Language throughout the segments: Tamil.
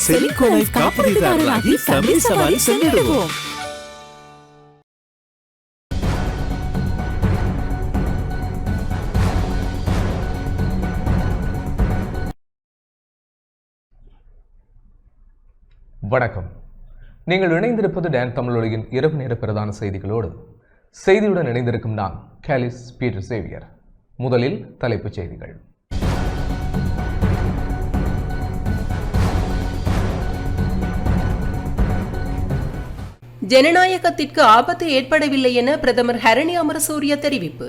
செலிகோ லைஃப் காப்பீட்டுதாரராகி ஃபேமிலி சவாரி சென்றிடுவோம். வணக்கம். நீங்கள் இணைந்திருப்பது டான் தமிழொலியின் இரவு நேர பிரதான செய்திகளோடு. செய்தியுடன் இணைந்திருக்கும் நான் கேலிஸ் பீட்டர் சேவியர். முதலில் தலைப்புச் செய்திகள். ஜனநாயகத்திற்கு ஆபத்து ஏற்படவில்லை என பிரதமர் ஹரணி அமரசூரிய தெரிவிப்பு.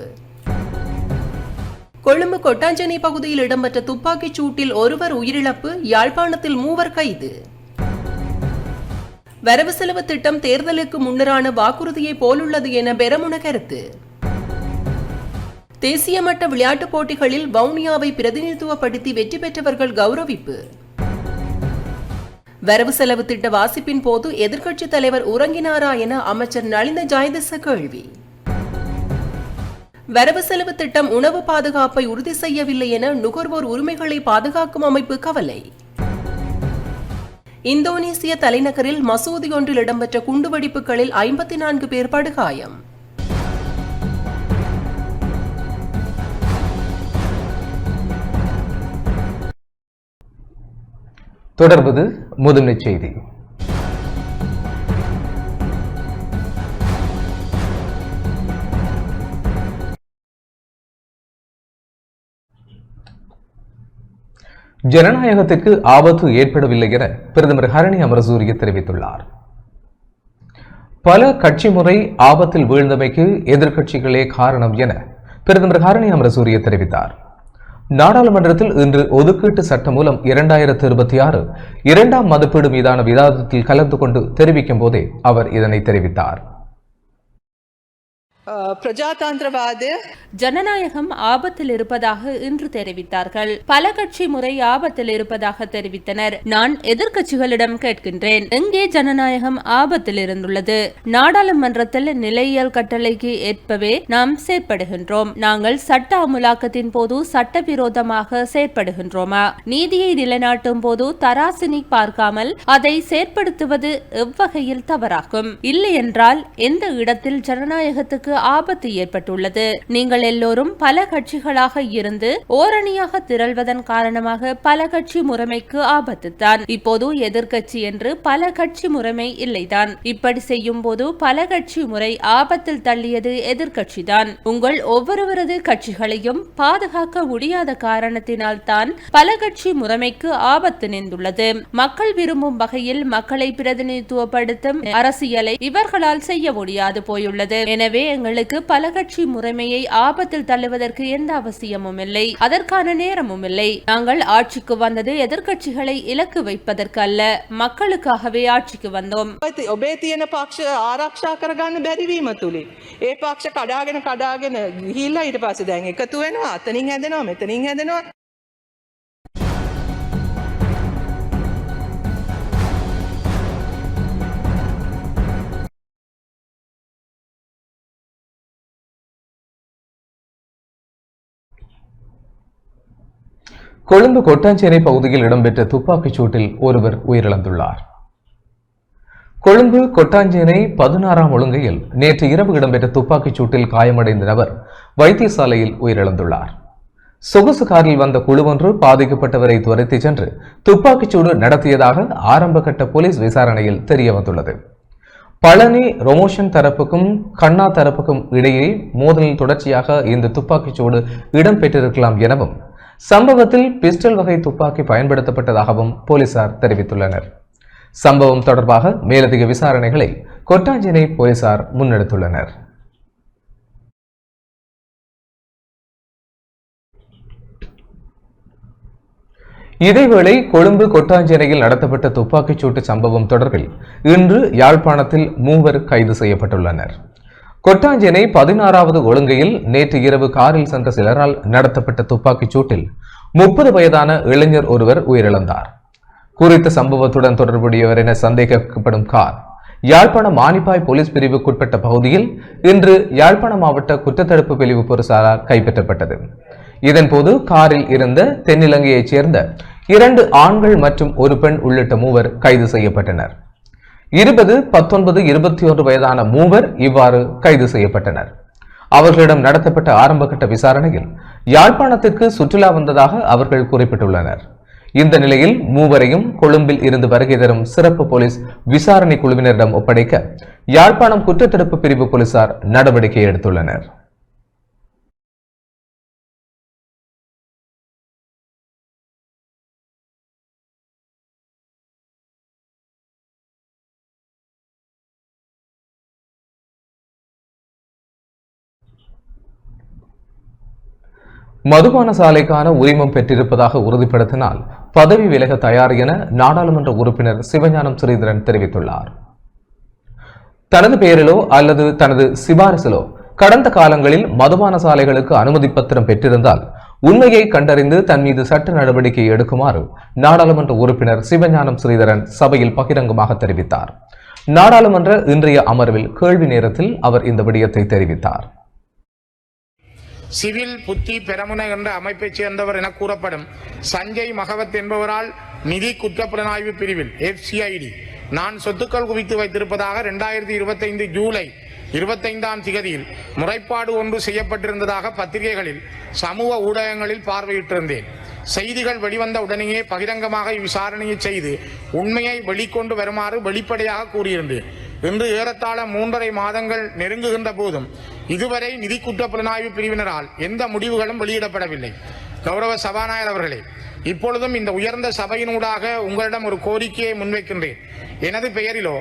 கொழும்பு கொட்டாஞ்சேனை பகுதியில் இடம்பெற்ற துப்பாக்கிச் சூட்டில் ஒருவர் உயிரிழப்பு, யாழ்ப்பாணத்தில் 3 கைது. வரவு செலவு திட்டம் தேர்தலுக்கு முன்னரான வாக்குறுதியை போலுள்ளது என பெரமுன கருத்து. தேசிய மட்ட விளையாட்டுப் போட்டிகளில் வவுனியாவை பிரதிநிதித்துவப்படுத்தி வெற்றி பெற்றவர்கள் கௌரவிப்பு. வரவு செலவு திட்ட வாசிப்பின் போது எதிர்க்கட்சித் தலைவர் உறங்கினாரா என அமைச்சர் நளிந்த ஜாயதிச கேள்வி. வரவு செலவு திட்டம் உணவு பாதுகாப்பை உறுதி செய்யவில்லை என நுகர்வோர் உரிமைகளை பாதுகாக்கும் அமைப்பு கவலை. இந்தோனேசிய தலைநகரில் மசூதி ஒன்றில் இடம்பெற்ற குண்டுவெடிப்புகளில் 54 பேர் படுகாயம். தொடர்வது முதன்மை செய்தி. ஜனநாயகத்திற்கு ஆபத்து ஏற்படவில்லை என பிரதமர் ஹரணி அமரசூரிய தெரிவித்துள்ளார். பல கட்சி முறை ஆபத்தில் வீழ்ந்தமைக்கு எதிர்க்கட்சிகளே காரணம் என பிரதமர் ஹரணி அமரசூரிய தெரிவித்தார். நாடாளுமன்றத்தில் இன்று ஒதுக்கீட்டு சட்டம் மூலம் 2026 இரண்டாம் மதிப்பீடு மீதான விவாதத்தில் கலந்து கொண்டு தெரிவிக்கும் போதே அவர் இதனை தெரிவித்தார். ஜனநாயகம் ஆபத்தில் இருப்பதாக இன்று தெரிவித்தார்கள். பல கட்சி முறை ஆபத்தில் இருப்பதாக தெரிவித்தனர். நான் எதிர்க்கட்சிகளிடம் கேட்கின்றேன், எங்கே ஜனநாயகம் ஆபத்தில் இருந்துள்ளது? நாடாளுமன்றத்தில் நிலையியல் கட்டளைக்கு ஏற்பவே நாம் செயற்படுகின்றோம். நாங்கள் சட்ட அமுலாக்கத்தின் போது சட்டவிரோதமாக செயற்படுகின்றோமா? நீதியை நிலைநாட்டும் போது தராசினி பார்க்காமல் அதை செயற்படுத்துவது எவ்வகையில் தவறாகும்? இல்லை என்றால் எந்த இடத்தில் ஜனநாயகத்துக்கு ஆபத்து ஏற்பட்டுள்ளது? நீங்கள் எல்லோரும் பல கட்சிகளாக இருந்து ஓரணியாக திரள்வதன் காரணமாக பல கட்சி முறைமைக்கு ஆபத்து தான். இப்போது எதிர்க்கட்சி என்று பல கட்சி முறைமை இல்லைதான். இப்படி செய்யும் போது பல கட்சி முறை ஆபத்தில் தள்ளியது எதிர்க்கட்சி தான். உங்கள் ஒவ்வொருவரது கட்சிகளையும் பாதுகாக்க முடியாத காரணத்தினால் தான் பல கட்சி முறைமைக்கு ஆபத்து நேர்ந்துள்ளது. மக்கள் விரும்பும் வகையில் மக்களை பிரதிநிதித்துவப்படுத்தும் அரசியலை இவர்களால் செய்ய முடியாது போயுள்ளது. எனவே எங்களுக்கு பல கட்சி முறைமையை ஆபத்தில் தள்ளுவதற்கு எந்த அவசியமும் இல்லை, அதற்கான நேரமும் இல்லை. நாங்கள் ஆட்சிக்கு வந்தது எதிர்க்கட்சிகளை இலக்கு வைப்பதற்கு அல்ல, மக்களுக்காகவே ஆட்சிக்கு வந்தோம். ඔබේ තියෙන පක්ෂ ආරක්ෂා කරගන්න බැරි වීම තුලින් ඒ පක්ෂ කඩාගෙන ගිහිල්ලා ඊට පස්සේ දැන් එකතු වෙනවා, අතනින් හැදෙනවා, මෙතනින් හැදෙනවා. கொழும்பு கொட்டாஞ்சேனை பகுதியில் இடம்பெற்ற துப்பாக்கிச் சூட்டில் ஒருவர் உயிரிழந்துள்ளார். கொழும்பு கொட்டாஞ்சேனை 16ஆம் ஒழுங்கையில் நேற்று இரவு இடம்பெற்ற துப்பாக்கிச் சூட்டில் காயமடைந்த நபர் வைத்தியசாலையில் உயிரிழந்துள்ளார். சொகுசு காரில் வந்த குழுவொன்று பாதிக்கப்பட்டவரை துரத்தி சென்று துப்பாக்கிச் சூடு நடத்தியதாக ஆரம்பகட்ட போலீஸ் விசாரணையில் தெரியவந்துள்ளது. பழனி ரொமோஷன் தரப்புக்கும் கண்ணா தரப்புக்கும் இடையே மோதலில் தொடர்ச்சியாக இந்த துப்பாக்கிச் சூடு இடம்பெற்றிருக்கலாம் எனவும் சம்பவத்தில் பிஸ்டல் வகை துப்பாக்கி பயன்படுத்தப்பட்டதாகவும் போலீசார் தெரிவித்துள்ளனர். சம்பவம் தொடர்பாக மேலதிக விசாரணைகளை கொட்டாஞ்சேனை போலீசார் முன்னெடுத்துள்ளனர். இதேவேளை கொழும்பு கொட்டாஞ்சேனையில் நடத்தப்பட்ட துப்பாக்கிச் சூட்டு சம்பவம் தொடர்பில் இன்று யாழ்ப்பாணத்தில் 3 கைது செய்யப்பட்டுள்ளனர். கொட்டாஞ்சேனை 16வது ஒழுங்கையில் நேற்று இரவு காரில் சென்ற சிலரால் நடத்தப்பட்ட துப்பாக்கிச் சூட்டில் 30 வயதான இளைஞர் ஒருவர் உயிரிழந்தார். குறித்த சம்பவத்துடன் தொடர்புடையவர் என சந்தேகிக்கப்படும் கார் யாழ்ப்பாணம் மானிப்பாய் போலீஸ் பிரிவுக்குட்பட்ட பகுதியில் இன்று யாழ்ப்பாண மாவட்ட குற்றத்தடுப்பு பிரிவு போலீசாரால் கைப்பற்றப்பட்டது. இதன்போது காரில் இருந்த தென்னிலங்கையைச் சேர்ந்த 2 ஆண்கள் மற்றும் ஒரு பெண் உள்ளிட்ட மூவர் கைது செய்யப்பட்டனர். 20, 19, 21 வயதான மூவர் இவ்வாறு கைது செய்யப்பட்டனர். அவர்களிடம் நடத்தப்பட்ட ஆரம்பகட்ட விசாரணையில் யாழ்ப்பாணத்திற்கு சுற்றுலா வந்ததாக அவர்கள் குறிப்பிட்டுள்ளனர். இந்த நிலையில் மூவரையும் கொழும்பில் இருந்து வருகை தரும் சிறப்பு போலீஸ் விசாரணை குழுவினரிடம் ஒப்படைக்க யாழ்ப்பாணம் குற்றத்தடுப்பு பிரிவு போலீசார் நடவடிக்கை எடுத்துள்ளனர். மதுபான சாலைக்கான உரிமம் பெற்றிருப்பதாக உறுதிப்படுத்தினால் பதவி விலக தயார் என நாடாளுமன்ற உறுப்பினர் சிவஞானம் ஸ்ரீதரன் தெரிவித்துள்ளார். தனது பெயரிலோ அல்லது தனது சிபாரிசிலோ கடந்த காலங்களில் மதுபான சாலைகளுக்கு அனுமதி பத்திரம் பெற்றிருந்தால் உண்மையை கண்டறிந்து தன் மீது சட்ட நடவடிக்கை எடுக்குமாறு நாடாளுமன்ற உறுப்பினர் சிவஞானம் ஸ்ரீதரன் சபையில் பகிரங்கமாக தெரிவித்தார். நாடாளுமன்ற இன்றைய அமர்வில் கேள்வி நேரத்தில் அவர் இந்த விடயத்தை தெரிவித்தார். சிவில் புத்தி பெரமுன என்ற அமைப்பைச் சேர்ந்தவர் என கூறப்படும் சஞ்சய் மகவத் என்பவரால் நிதி குற்றப்புலனாய்வு பிரிவில் FCID நான் சொத்துக்கள் குவித்து வைத்திருப்பதாக 2025 ஜூலை 25ஆம் திகதியில் முறைப்பாடு ஒன்று செய்யப்பட்டிருந்ததாக பத்திரிகைகளில் சமூக ஊடகங்களில் பார்வையிட்டிருந்தேன். செய்திகள் வெளிவந்த உடனேயே பகிரங்கமாக இவ்விசாரணையை செய்து உண்மையை வெளிக்கொண்டு வருமாறு வெளிப்படையாக கூறியிருந்தேன். இன்று ஏறத்தாழ 3.5 மாதங்கள் நெருங்குகின்ற போதும் இதுவரை நிதி குற்றப்புலனாய்வு பிரிவினரால் எந்த முடிவுகளும் வெளியிடப்படவில்லை. கௌரவ சபாநாயகர் அவர்களே, இப்பொழுதும் இந்த உயர்ந்த சபையினூடாக உங்களிடம் ஒரு கோரிக்கையை முன்வைக்கின்றேன். எனது பெயரிலோ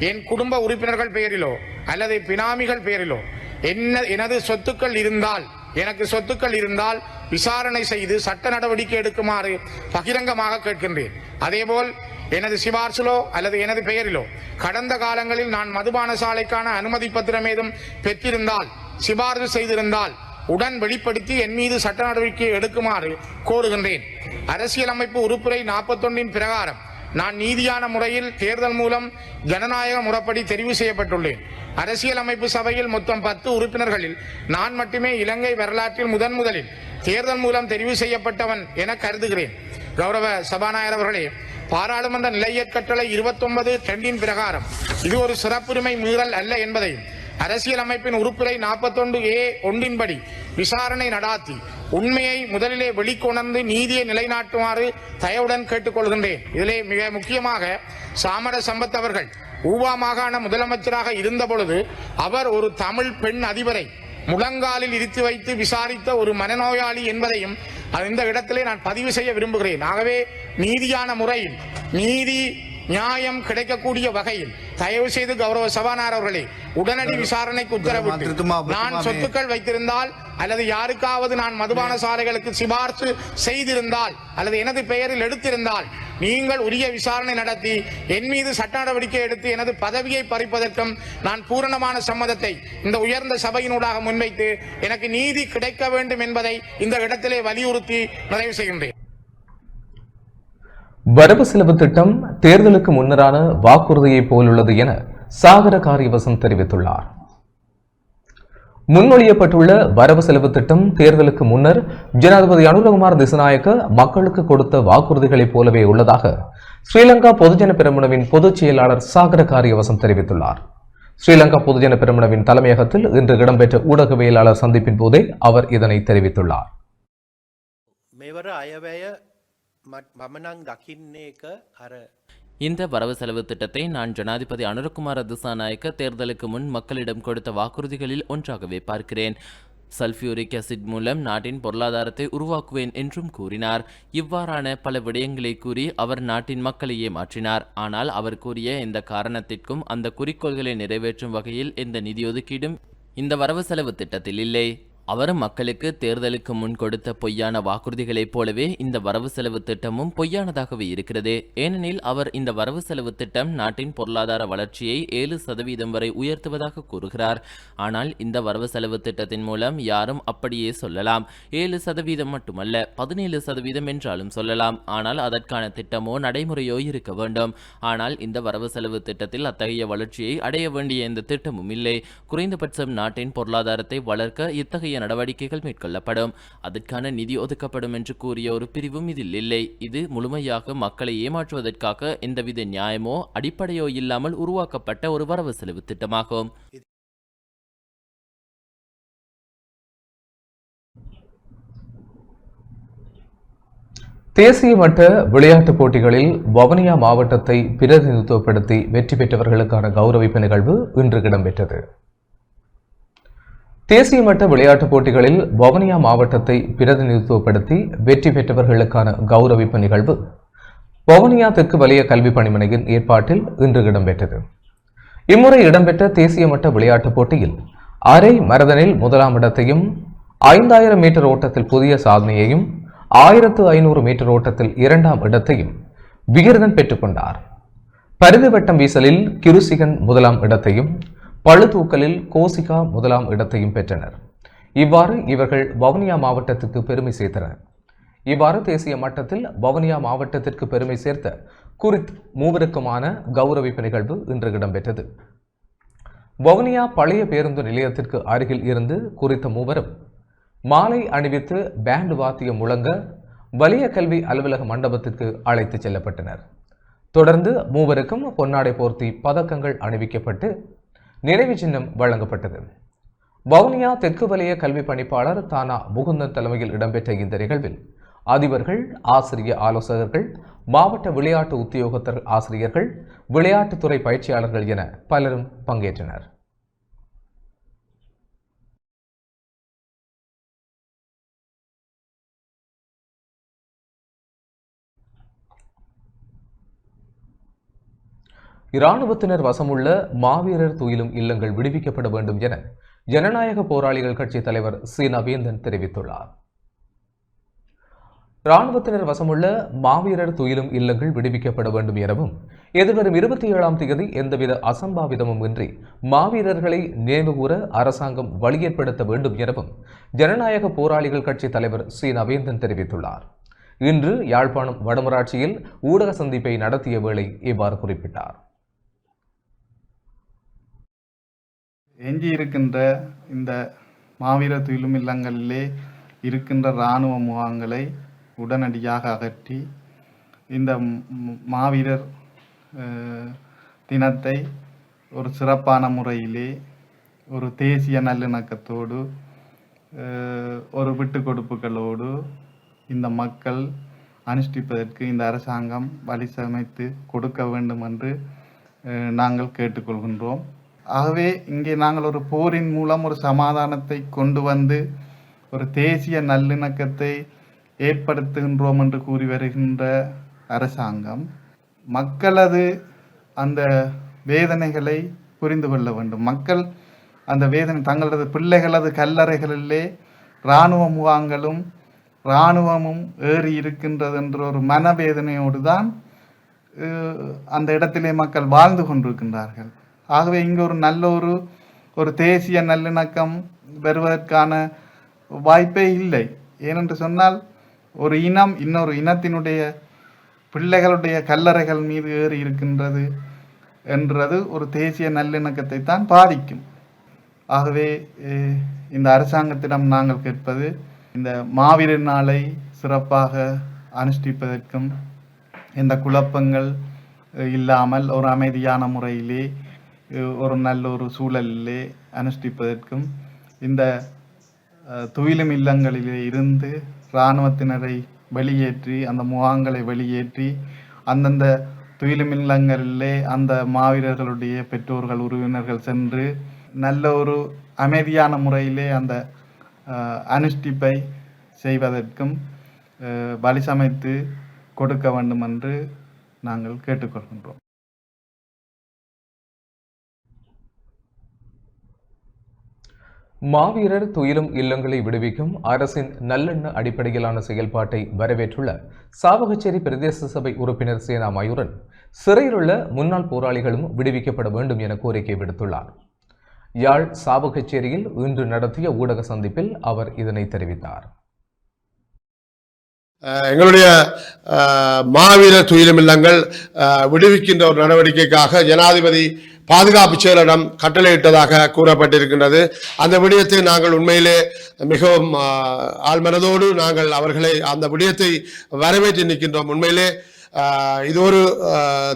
என் குடும்ப உறுப்பினர்கள் பெயரிலோ அல்லது பினாமிகள் பெயரிலோ எனது சொத்துக்கள் இருந்தால் எனக்கு சொத்துக்கள் இருந்தால் விசாரணை செய்து சட்ட நடவடிக்கை எடுக்குமாறு பகிரங்கமாக கேட்கின்றேன். அதேபோல் எனது சிபார்சிலோ அல்லது எனது பெயரிலோ கடந்த காலங்களில் நான் மதுபான சாலைக்கான அனுமதி பத்திரம் ஏதும் பெற்றிருந்தால் சிபார்சு செய்திருந்தால் உடன் வெளிப்படுத்தி என் மீது சட்ட நடவடிக்கை எடுக்குமாறு கோருகின்றேன். அரசியலமைப்பு உறுப்புரை 41 பிரகாரம் நான் நீதியான முறையில் தேர்தல் மூலம் ஜனநாயக முறைப்படி தெரிவு செய்யப்பட்டுள்ளேன். அரசியலமைப்பு சபையில் மொத்தம் 10 உறுப்பினர்களில் நான் மட்டுமே இலங்கை வரலாற்றில் முதலில் தேர்தல் மூலம் தெரிவு செய்யப்பட்டவன் என கருதுகிறேன். கௌரவ சபாநாயகர் அவர்களே, பாராளுமன்ற நிலையற்கட்டளை 29 பிரகாரம் இது ஒரு சிறப்புரிமை மீறல் அல்ல என்பதையும் அரசியல் அமைப்பின் உறுப்புரை 41A படி விசாரணை நடாத்தி உண்மையை முதலிலே வெளிக்கொணர்ந்து நீதியை நிலைநாட்டுமாறு தயவுடன் கேட்டுக்கொள்கின்றேன். இதிலே மிக முக்கியமாக சாமர சம்பத் அவர்கள் ஊவா மாகாண முதலமைச்சராக இருந்த பொழுது அவர் ஒரு தமிழ் பெண் அதிபரை முழங்காலில் இருத்தி வைத்து விசாரித்த ஒரு மனநோயாளி என்பதையும் இந்த இடத்திலே நான் பதிவு செய்ய விரும்புகிறேன். ஆகவே நீதியான முறையில் நீதி நியாயம் கிடைக்கக்கூடிய வகையில் தயவு செய்து கௌரவ சபாநாயகர் அவர்களே உடனடி விசாரணைக்கு உத்தரவிட்டு நான் சொத்துக்கள் வைத்திருந்தால் அல்லது யாருக்காவது நான் மதுபான சாலைகளுக்கு சிபார்சு செய்திருந்தால் அல்லது எனது பெயரில் எடுத்திருந்தால் நீங்கள் உரிய விசாரணை நடத்தி என் மீது சட்ட நடவடிக்கை எடுத்து எனது பதவியை பறிப்பதற்கும் நான் பூரணமான சம்மதத்தை இந்த உயர்ந்த சபையினூடாக முன்வைத்து எனக்கு நீதி கிடைக்க வேண்டும் என்பதை இந்த இடத்திலே வலியுறுத்தி நிறைவு செய்கின்றேன். வரவு செலவு திட்டம் தேர்தலுக்கு முன்னரான வாக்குறுதியை போலுள்ளது என சாகர காரியவசம் தெரிவித்துள்ளார். முன்மொழியப்பட்டுள்ள வரவு செலவு திட்டம் தேர்தலுக்கு முன்னர் ஜனாதிபதி அனுரகுமார் திசாநாயக்க மக்களுக்கு கொடுத்த வாக்குறுதிகளைப் போலவே உள்ளதாக ஸ்ரீலங்கா பொதுஜன பெரமுனவின் பொதுச் செயலாளர் சாகர காரியவசம் தெரிவித்துள்ளார். ஸ்ரீலங்கா பொதுஜன பெரமுனவின் தலைமையகத்தில் இன்று இடம்பெற்ற ஊடகவியலாளர் சந்திப்பின் போதே அவர் இதனை தெரிவித்துள்ளார். இந்த வரவு செலவு திட்டத்தை நான் ஜனாதிபதி அனுரகுமார திசாநாயக்க தேர்தலுக்கு முன் மக்களிடம் கொடுத்த வாக்குறுதிகளில் ஒன்றாகவே பார்க்கிறேன். சல்ஃபியூரிக் அசிட் மூலம் நாட்டின் பொருளாதாரத்தை உருவாக்குவேன் என்றும் கூறினார். இவ்வாறான பல விடயங்களை கூறி அவர் நாட்டின் மக்களையே மாற்றினார். ஆனால் அவர் கூறிய இந்த காரணத்திற்கும் அந்த குறிக்கோள்களை நிறைவேற்றும் வகையில் எந்த நிதி ஒதுக்கீடும் இந்த வரவு செலவு திட்டத்தில் இல்லை. அவர் மக்களுக்கு தேர்தலுக்கு முன் கொடுத்த பொய்யான வாக்குறுதிகளைப் போலவே இந்த வரவு செலவு திட்டமும் பொய்யானதாகவே இருக்கிறது. ஏனெனில் அவர் இந்த வரவு செலவு திட்டம் நாட்டின் பொருளாதார வளர்ச்சியை 7% வரை உயர்த்துவதாக கூறுகிறார். ஆனால் இந்த வரவு செலவு திட்டத்தின் மூலம் யாரும் அப்படியே சொல்லலாம். 7% மட்டுமல்ல, 17% என்றாலும் சொல்லலாம். ஆனால் அதற்கான திட்டமோ நடைமுறையோ இருக்க வேண்டும். ஆனால் இந்த வரவு செலவு திட்டத்தில் அத்தகைய வளர்ச்சியை அடைய வேண்டிய எந்த திட்டமும் இல்லை. குறைந்தபட்சம் நாட்டின் பொருளாதாரத்தை வளர்க்க இத்தகைய நடவடிக்கைகள் மேற்கொள்ளப்படும். அதற்கான நிதி ஒதுக்கப்படும் என்று கூறிய ஒரு பிரிவும் இதில் இல்லை. இது முழுமையாக மக்களை ஏமாற்றுவதற்காக எந்தவித நியாயமோ அடிப்படையோ இல்லாமல் உருவாக்கப்பட்ட ஒரு வரவு செலவு திட்டமாகும். தேசிய மட்ட விளையாட்டுப் போட்டிகளில் வவுனியா மாவட்டத்தை பிரதிநிதித்துவப்படுத்தி வெற்றி பெற்றவர்களுக்கான கௌரவிப்பு நிகழ்வு இன்று இடம்பெற்றது. தேசிய மட்ட விளையாட்டுப் போட்டிகளில் வவுனியா மாவட்டத்தை பிரதிநிதித்துவப்படுத்தி வெற்றி பெற்றவர்களுக்கான கௌரவிப்பு நிகழ்வு வவுனியா தெற்கு வலய கல்வி பணிமனையின் ஏற்பாட்டில் இன்று இடம்பெற்றது. இம்முறை இடம்பெற்ற தேசிய மட்ட விளையாட்டுப் போட்டியில் அரை மரதனில் முதலாம் இடத்தையும் 5000 மீட்டர் ஓட்டத்தில் புதிய சாதனையையும் 1500 மீட்டர் ஓட்டத்தில் இரண்டாம் இடத்தையும் விகிர்தன் பெற்றுக் கொண்டார். பரிதி வட்டம் வீசலில் கிருசிகன் முதலாம் இடத்தையும் பளுதூக்கலில் கோசிகா முதலாம் இடத்தையும் பெற்றனர். இவ்வாறு இவர்கள் வவுனியா மாவட்டத்திற்கு பெருமை சேர்த்தனர். இவ்வாறு தேசிய மட்டத்தில் வவுனியா மாவட்டத்திற்கு பெருமை சேர்த்த குறித் மூவருக்குமான கௌரவிப்பு நிகழ்வு இன்று இடம்பெற்றது. வவுனியா பழைய பேருந்து நிலையத்திற்கு அருகில் இருந்து குறித்த மூவரும் மாலை அணிவித்து பேண்ட் வாத்தியம் முழங்க வலிய கல்வி அலுவலக மண்டபத்திற்கு அழைத்துச் செல்லப்பட்டனர். தொடர்ந்து மூவருக்கும் பொன்னாடை போர்த்தி பதக்கங்கள் அணிவிக்கப்பட்டு நினைவு சின்னம் வழங்கப்பட்டது. வவுனியா தெற்கு வலய கல்வி பணிப்பாளர் தானா முகுந்தன் தலைமையில் இடம்பெற்ற இந்த நிகழ்வில் அதிபர்கள், ஆசிரிய ஆலோசகர்கள், மாவட்ட விளையாட்டு உத்தியோகத்தர் ஆசிரியர்கள், விளையாட்டுத்துறை பயிற்சியாளர்கள் என பலரும் பங்கேற்றனர். இராணுவத்தினர் வசமுள்ள மாவீரர் துயிலும் இல்லங்கள் விடுவிக்கப்பட வேண்டும் என ஜனநாயக போராளிகள் கட்சி தலைவர் சி நவேந்தன் தெரிவித்துள்ளார். இராணுவத்தினர் வசமுள்ள மாவீரர் துயிலும் இல்லங்கள் விடுவிக்கப்பட வேண்டும் எனவும் எதிர்வரும் 27ஆம் தேதி எந்தவித அசம்பாவிதமும் இன்றி மாவீரர்களை நினைவுகூர அரசாங்கம் வழியேற்படுத்த வேண்டும் எனவும் ஜனநாயக போராளிகள் கட்சி தலைவர் சி நவேந்தன் தெரிவித்துள்ளார். இன்று யாழ்ப்பாணம் வடமராட்சியில் ஊடக சந்திப்பை நடத்திய வேளை இவ்வாறு குறிப்பிட்டார். எஞ்சி இருக்கின்ற இந்த மாவீரர் துயிலும் இல்லங்களிலே இருக்கின்ற இராணுவ முகாம்களை உடனடியாக அகற்றி இந்த மாவீரர் தினத்தை ஒரு சிறப்பான முறையிலே ஒரு தேசிய நல்லிணக்கத்தோடு ஒரு விட்டு கொடுப்புகளோடு இந்த மக்கள் அனுஷ்டிப்பதற்கு இந்த அரசாங்கம் வழி சமைத்து கொடுக்க வேண்டும் என்று நாங்கள் கேட்டுக்கொள்கின்றோம். ஆகவே இங்கே நாங்கள் ஒரு போரின் மூலம் ஒரு சமாதானத்தை கொண்டு வந்து ஒரு தேசிய நல்லிணக்கத்தை ஏற்படுத்துகின்றோம் என்று கூறி வருகின்ற அரசாங்கம் மக்களது அந்த வேதனைகளை புரிந்து கொள்ள வேண்டும். மக்கள் அந்த வேதனை தங்களது பிள்ளைகளது கல்லறைகளிலே இராணுவ முகாம்களும் இராணுவமும் ஏறி இருக்கின்றது என்ற ஒரு மனவேதனையோடு தான் அந்த இடத்திலே மக்கள் வாழ்ந்து கொண்டிருக்கின்றார்கள். ஆகவே இங்கே ஒரு நல்ல ஒரு தேசிய நல்லிணக்கம் வருவதற்கான வாய்ப்பே இல்லை. ஏனென்று சொன்னால் ஒரு இனம் இன்னொரு இனத்தினுடைய பிள்ளைகளுடைய கல்லறைகள் மீது ஏறி இருக்கின்றது என்றது ஒரு தேசிய நல்லிணக்கத்தை தான் பாதிக்கும். ஆகவே இந்த அரசாங்கத்திடம் நாங்கள் கேட்பது, இந்த மாவீரர் நாளை சிறப்பாக அனுஷ்டிப்பதற்கும் எந்த குழப்பங்கள் இல்லாமல் ஒரு அமைதியான முறையிலே ஒரு நல்ல ஒரு சூழலிலே அனுஷ்டிப்பதற்கும் இந்த துயிலும் இல்லங்களிலே இருந்து இராணுவத்தினரை வெளியேற்றி அந்த முகாம்களை வெளியேற்றி அந்தந்த துயிலும் இல்லங்களிலே அந்த மாவீரர்களுடைய பெற்றோர்கள் உறவினர்கள் சென்று நல்ல ஒரு அமைதியான முறையிலே அந்த அனுஷ்டிப்பை செய்வதற்கும் வழி சமைத்து கொடுக்க வேண்டும் என்று நாங்கள் கேட்டுக்கொள்கின்றோம். மாவீரர் துயிலும் இல்லங்களை விடுவிக்கும் அரசின் நல்லெண்ண அடிப்படையிலான செயல்பாட்டை வரவேற்றுள்ள சாவகச்சேரி பிரதேச சபை உறுப்பினர் சேனா மயூரன் சிறையிலுள்ள முன்னாள் போராளிகளும் விடுவிக்கப்பட வேண்டும் என கோரிக்கை விடுத்துள்ளார். யாழ் சாவகச்சேரியில் இன்று நடத்திய ஊடக சந்திப்பில் அவர் இதனை தெரிவித்தார். எங்களுடைய மாவீரர் துயிலும் இல்லங்கள் விடுவிக்கின்ற ஒரு நடவடிக்கைக்காக ஜனாதிபதி பாதுகாப்பு செயலிடம் கட்டளையிட்டதாக கூறப்பட்டிருக்கின்றது. அந்த விடயத்தை நாங்கள் உண்மையிலே மிகவும் ஆழ்மனதோடு நாங்கள் அவர்களை அந்த விடயத்தை வரவேற்று நிற்கின்றோம். உண்மையிலே இது ஒரு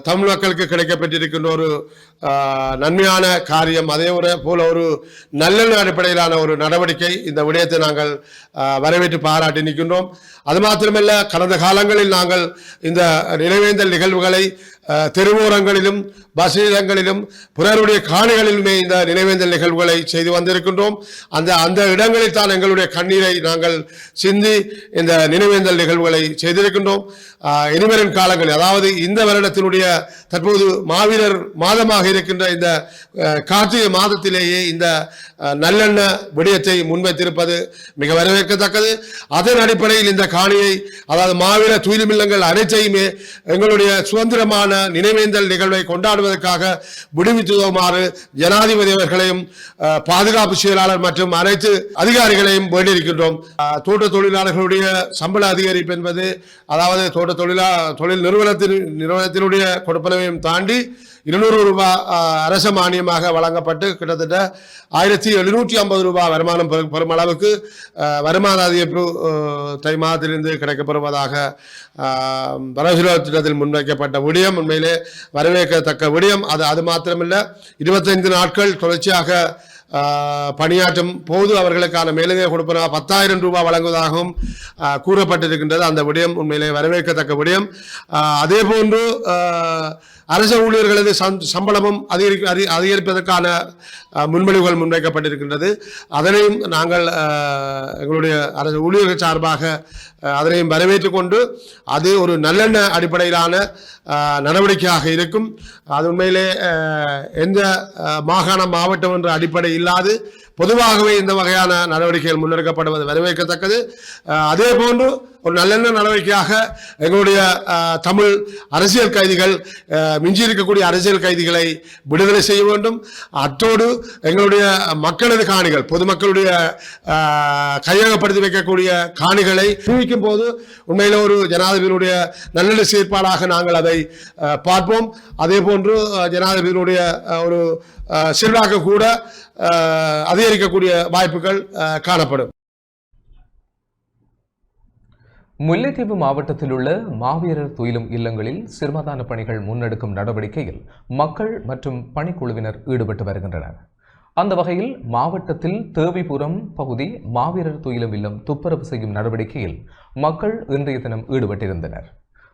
தமிழ் மக்களுக்கு கிடைக்கப்பட்டிருக்கின்ற ஒரு நன்மையான காரியம். அதே போல ஒரு நல்லெண்ண அடிப்படையிலான ஒரு நடவடிக்கை. இந்த விடயத்தை நாங்கள் வரவேற்று பாராட்டி நிற்கின்றோம். அது மாத்திரமல்ல, கடந்த காலங்களில் நாங்கள் இந்த நினைவேந்தல் நிகழ்வுகளை தெருவோரங்களிலும் பஸ் நிலையங்களிலும் பிறருடைய காணிகளிலுமே இந்த நினைவேந்தல் நிகழ்வுகளை செய்து வந்திருக்கின்றோம். அந்த இடங்களில் தான் எங்களுடைய கண்ணீரை நாங்கள் சிந்தி இந்த நினைவேந்தல் நிகழ்வுகளை செய்திருக்கின்றோம். இனிவரும் காலங்களில், அதாவது இந்த வருடத்தினுடைய தற்போது மாவீரர் மாதமாக இருக்கின்ற இந்த கார்த்திகை மாதத்திலேயே இந்த நல்லெண்ண விடயத்தை முன்வைத்திருப்பது மிக வரவேற்கத்தக்கது. அதன் அடிப்படையில் இந்த காணியை, அதாவது மாவீரர் துயிலுமில்லங்கள் அனைத்தையுமே எங்களுடைய சுதந்திரமான நினைவேந்தல் நிகழ்வை கொண்டாடுவதற்காக விடுவித்துமாறு ஜனாதிபதி அவர்களையும் பாதுகாப்பு செயலாளர் மற்றும் அனைத்து அதிகாரிகளையும் வேண்டியிருக்கின்றோம். தோட்ட தொழிலாளர்களுடைய சம்பள அதிகரிப்பு என்பது, அதாவது தோட்ட தொழில் நிறுவனத்தினுடைய கொடுப்பனவையும் தாண்டி 200 ரூபாய் அரச மானியமாக வழங்கப்பட்டு கிட்டத்தட்ட 1750 ரூபாய் வருமானம் பெறும் அளவுக்கு வருமான அதிகரிப்பு தை மாதத்திலிருந்து கிடைக்கப்பெறுவதாக வரவு திட்டத்தில் முன்வைக்கப்பட்ட விடயம் உண்மையிலே வரவேற்கத்தக்க விடயம். அது மாத்திரமில்லை, 25 நாட்கள் தொடர்ச்சியாக பணியாற்றும் போது அவர்களுக்கான மேலதிக கொடுப்பன 10,000 ரூபாய் வழங்குவதாகவும் கூறப்பட்டிருக்கின்றது. அந்த விடயம் உண்மையிலே வரவேற்கத்தக்க விடயம். அதே போன்று அரசு ஊழியர்களது சம்பளமும் அதிகரிப்பதற்கான முன்மொழிவுகள் முன்வைக்கப்பட்டிருக்கின்றது. அதனையும் நாங்கள் எங்களுடைய அரசு ஊழியர்கள் சார்பாக அதனையும் வரவேற்றுக் கொண்டு அது ஒரு நல்லெண்ண அடிப்படையிலான நடவடிக்கையாக இருக்கும். அது உண்மையிலே எந்த மாவட்டம் என்ற அடிப்படை இல்லாது பொதுவாகவே இந்த வகையான நடவடிக்கைகள் முன்னெடுக்கப்படுவது வரவேற்கத்தக்கது. அதே போன்று ஒரு நல்லெண்ண நடவடிக்கையாக எங்களுடைய தமிழ் அரசியல் கைதிகள், மிஞ்சி இருக்கக்கூடிய அரசியல் கைதிகளை விடுதலை செய்ய வேண்டும். அத்தோடு எங்களுடைய மக்களது காணிகள், பொதுமக்களுடைய கையகப்படுத்தி வைக்கக்கூடிய காணிகளை குவிக்கும் போது உண்மையில ஒரு ஜனாதிபதியினுடைய நல்லெண்ண செயற்பாடாக நாங்கள் அதை பார்ப்போம். அதே போன்று ஜனாதிபதியினுடைய ஒரு செல்வாக்கு கூட அதிகரிக்கக்கூடிய வாய்ப்புகள் காணப்படும். முல்லைத்தீவு மாவட்டத்தில் உள்ள மாவீரர் துயிலும் இல்லங்களில் சிரமதான பணிகள் முன்னெடுக்கும் நடவடிக்கையில் மக்கள் மற்றும் பணிக்குழுவினர் ஈடுபட்டு வருகின்றனர். அந்த வகையில் மாவட்டத்தில் தேவிபுரம் பகுதி மாவீரர் துயிலும் இல்லம் துப்புரவு செய்யும் நடவடிக்கையில் மக்கள் இன்றைய தினம் ஈடுபட்டிருந்தனர்.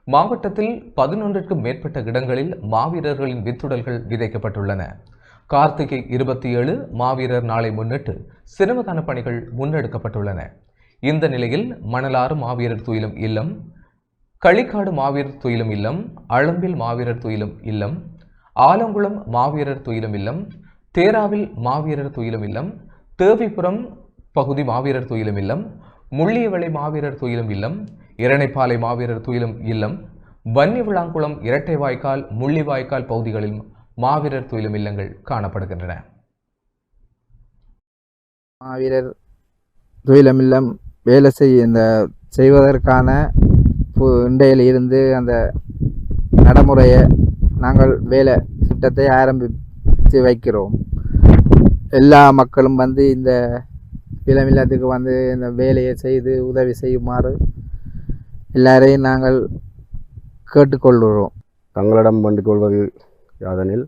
மாவட்டத்தில் 11க்கும் மேற்பட்ட இடங்களில் மாவீரர்களின் வித்துடல்கள் விதைக்கப்பட்டுள்ளன. கார்த்திகை 27 மாவீரர் நாளை முன்னிட்டு சிரமதான பணிகள் முன்னெடுக்கப்பட்டுள்ளன. இந்த நிலையில் மணலாறு மாவீரர் துயிலும் இல்லம், களிக்காடு மாவீரர் துயிலும் இல்லம், அளம்பில் மாவீரர் துயிலும் இல்லம், ஆலங்குளம் மாவீரர் துயிலும் இல்லம், தேராவில் மாவீரர் துயிலும் இல்லம், தேவிபுரம் பகுதி மாவீரர் துயிலும் இல்லம், முள்ளியவளை மாவீரர் துயிலும் இல்லம், இரணைப்பாலை மாவீரர் துயிலும் இல்லம், வன்னிவிளாங்குளம் இரட்டை வாய்க்கால் முள்ளிவாய்க்கால் பகுதிகளில் மாவீரர் துயிலும் இல்லங்கள் காணப்படுகின்றன. மாவீரர் துயிலும் இல்லம் வேலை செய்வதற்கான இண்டையில் இருந்து அந்த நடைமுறையை நாங்கள் வேலை திட்டத்தை ஆரம்பித்து வைக்கிறோம். எல்லா மக்களும் இந்த இல்லத்துக்கு இந்த வேலையை செய்து உதவி செய்யுமாறு எல்லாரையும் நாங்கள் கேட்டுக்கொள்கிறோம். தங்களிடம் வேண்டிக் கொள்வது யாதெனில்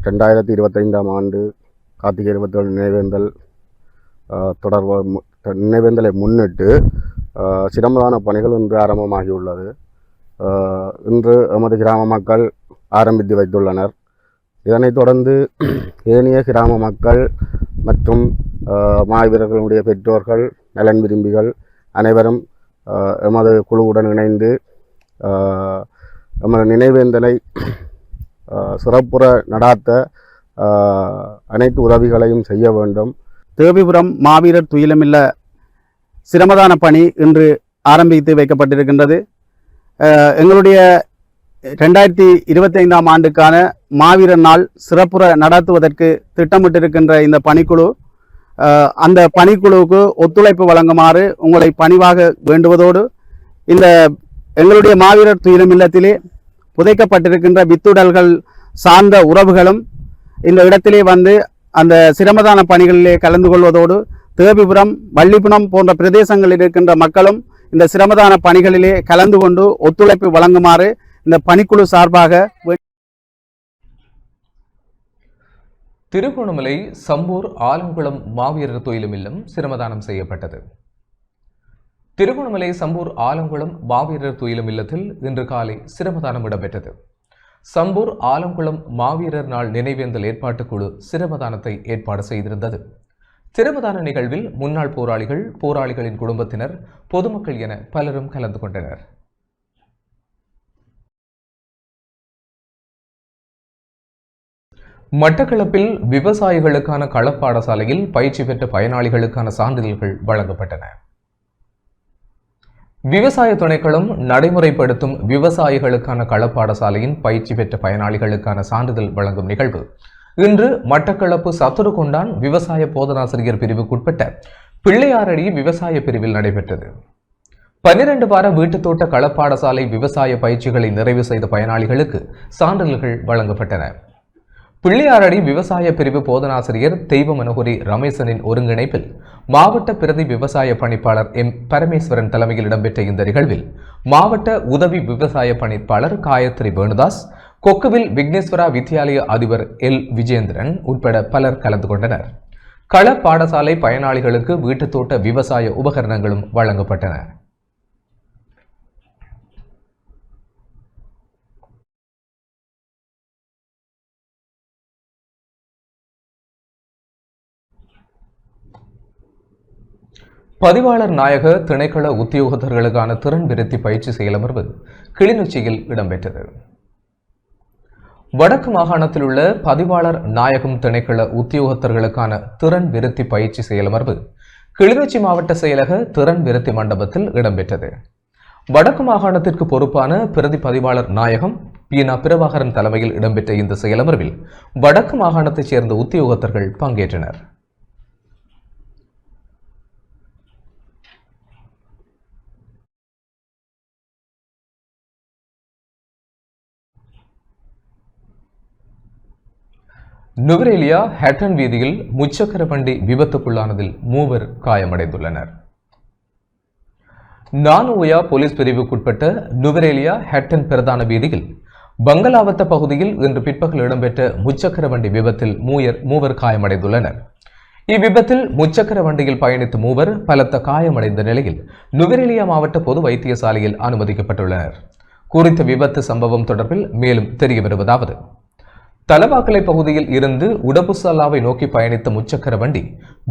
2025ஆம் ஆண்டு கார்த்திகை 27 நினைவேந்தலை முன்னிட்டு சிரமதான பணிகள் இன்று ஆரம்பமாகியுள்ளது. இன்று எமது கிராம மக்கள் ஆரம்பித்து வைத்துள்ளனர். இதனைத் தொடர்ந்து ஏனைய கிராம மக்கள் மற்றும் மாவீரர்களுடைய பெற்றோர்கள், நலன் விரும்பிகள் அனைவரும் எமது குழுவுடன் இணைந்து எமது நினைவேந்தலை சிறப்புற நடாத்த அனைத்து உதவிகளையும் செய்ய வேண்டும். தேவிபுரம் மாவீரர் துயிலுமில்ல சிரமதான பணி இன்று ஆரம்பித்து வைக்கப்பட்டிருக்கின்றது. எங்களுடைய 2025ஆம் ஆண்டுக்கான மாவீரர் நாள் சிறப்புற நடத்துவதற்கு திட்டமிட்டிருக்கின்ற இந்த பணிக்குழு, அந்த பணிக்குழுவுக்கு ஒத்துழைப்பு வழங்குமாறு உங்களை பணிவாக வேண்டுவதோடு, இந்த எங்களுடைய மாவீரர் துயிலும் இல்லத்திலே புதைக்கப்பட்டிருக்கின்ற வித்துடல்கள் சார்ந்த உறவுகளும் இந்த இடத்திலே வந்து அந்த சிரமதான பணிகளிலே கலந்து கொள்வதோடு தேவிபுரம், வள்ளிபுரம் போன்ற பிரதேசங்களில் இருக்கின்ற மக்களும் இந்த சிரமதான பணிகளிலே கலந்து கொண்டு ஒத்துழைப்பு வழங்குமாறு இந்த பணிக்குழு சார்பாக திருகோணமலை சம்பூர் ஆலங்குளம் மாவீரர் துயிலும் இல்லம் சிரமதானம் செய்யப்பட்டது. திருகோணமலை சம்பூர் ஆலங்குளம் மாவீரர் துயிலும் இல்லத்தில் இன்று காலை சிரமதானம் இடம்பெற்றது. சம்பூர் ஆலங்குளம் மாவீரர் நாள் நினைவேந்தல் ஏற்பாட்டுக்குழு சிரமதானத்தை ஏற்பாடு செய்திருந்தது. சிரமதான நிகழ்வில் முன்னாள் போராளிகள், போராளிகளின் குடும்பத்தினர், பொதுமக்கள் என பலரும் கலந்து கொண்டனர். மட்டக்களப்பில் விவசாயிகளுக்கான களப்பாடசாலையில் பயிற்சி பெற்ற பயனாளிகளுக்கான சான்றிதழ்கள் வழங்கப்பட்டன. விவசாய திணைக்களம் நடைமுறைப்படுத்தும் விவசாயிகளுக்கான களப்பாடசாலையின் பயிற்சி பெற்ற பயனாளிகளுக்கான சான்றிதழ் வழங்கும் நிகழ்வு இன்று மட்டக்களப்பு சத்துருகொண்டான் விவசாய போதனாசிரியர் பிரிவுக்குட்பட்ட பிள்ளையாரடி விவசாய பிரிவில் நடைபெற்றது. 12 வார வீட்டுத்தோட்ட களப்பாடசாலை விவசாய பயிற்சிகளை நிறைவு செய்த பயனாளிகளுக்கு சான்றிதழ்கள் வழங்கப்பட்டன. பிள்ளையாரடி விவசாய பிரிவு போதனாசிரியர் தெய்வ மனோகரி ரமேசனின் ஒருங்கிணைப்பில் மாவட்ட பிரதி விவசாய பணிப்பாளர் எம் பரமேஸ்வரன் தலைமையில் இடம்பெற்ற இந்த நிகழ்வில் மாவட்ட உதவி விவசாய பணிப்பாளர் காயத்ரி வேணுதாஸ், கொக்குவில் விக்னேஸ்வரா வித்யாலய அதிபர் எல் விஜேந்திரன் உட்பட பலர் கலந்து கொண்டனர். கள பாடசாலை பயனாளிகளுக்கு வீட்டுத்தோட்ட விவசாய உபகரணங்களும் வழங்கப்பட்டன. பதிவாளர் நாயக திணைக்கள உத்தியோகத்தர்களுக்கான திறன் விருத்தி பயிற்சி செயலமர்வு கிளிநொச்சியில் இடம்பெற்றது. வடக்கு மாகாணத்தில் உள்ள பதிவாளர் நாயகம் திணைக்கள உத்தியோகத்தர்களுக்கான திறன் விருத்தி பயிற்சி செயலமர்வு கிளிநொச்சி மாவட்ட செயலக திறன் விருத்தி மண்டபத்தில் இடம்பெற்றது. வடக்கு மாகாணத்திற்கு பொறுப்பான பிரதி பதிவாளர் நாயகம் பீனா பிரபாகரன் தலைமையில் இடம்பெற்ற இந்த செயலமர்வில் வடக்கு மாகாணத்தைச் சேர்ந்த உத்தியோகத்தர்கள் பங்கேற்றனர். நுவரேலியா ஹேட்டன் வீதியில் முச்சக்கர வண்டி விபத்துக்குள்ளானதில் 3 காயமடைந்துள்ளனர். நானுயா போலீஸ் பிரிவுக்குட்பட்ட நுவரேலியா ஹேட்டன் பிரதான வீதியில் பங்களாவத்த பகுதியில் இன்று பிற்பகல் இடம்பெற்ற முச்சக்கர வண்டி விபத்தில் 3 காயமடைந்துள்ளனர். இவ்விபத்தில் முச்சக்கர வண்டியில் பயணித்த 3 பலத்த காயமடைந்த நிலையில் நுவரேலியா மாவட்ட பொது வைத்தியசாலையில் அனுமதிக்கப்பட்டுள்ளனர். குறித்த விபத்து சம்பவம் தொடர்பில் மேலும் தெரிய வருவதாவது: தலவாக்கலை பகுதியில் இருந்து உடப்புசல்லாவை நோக்கி பயணித்த முச்சக்கர வண்டி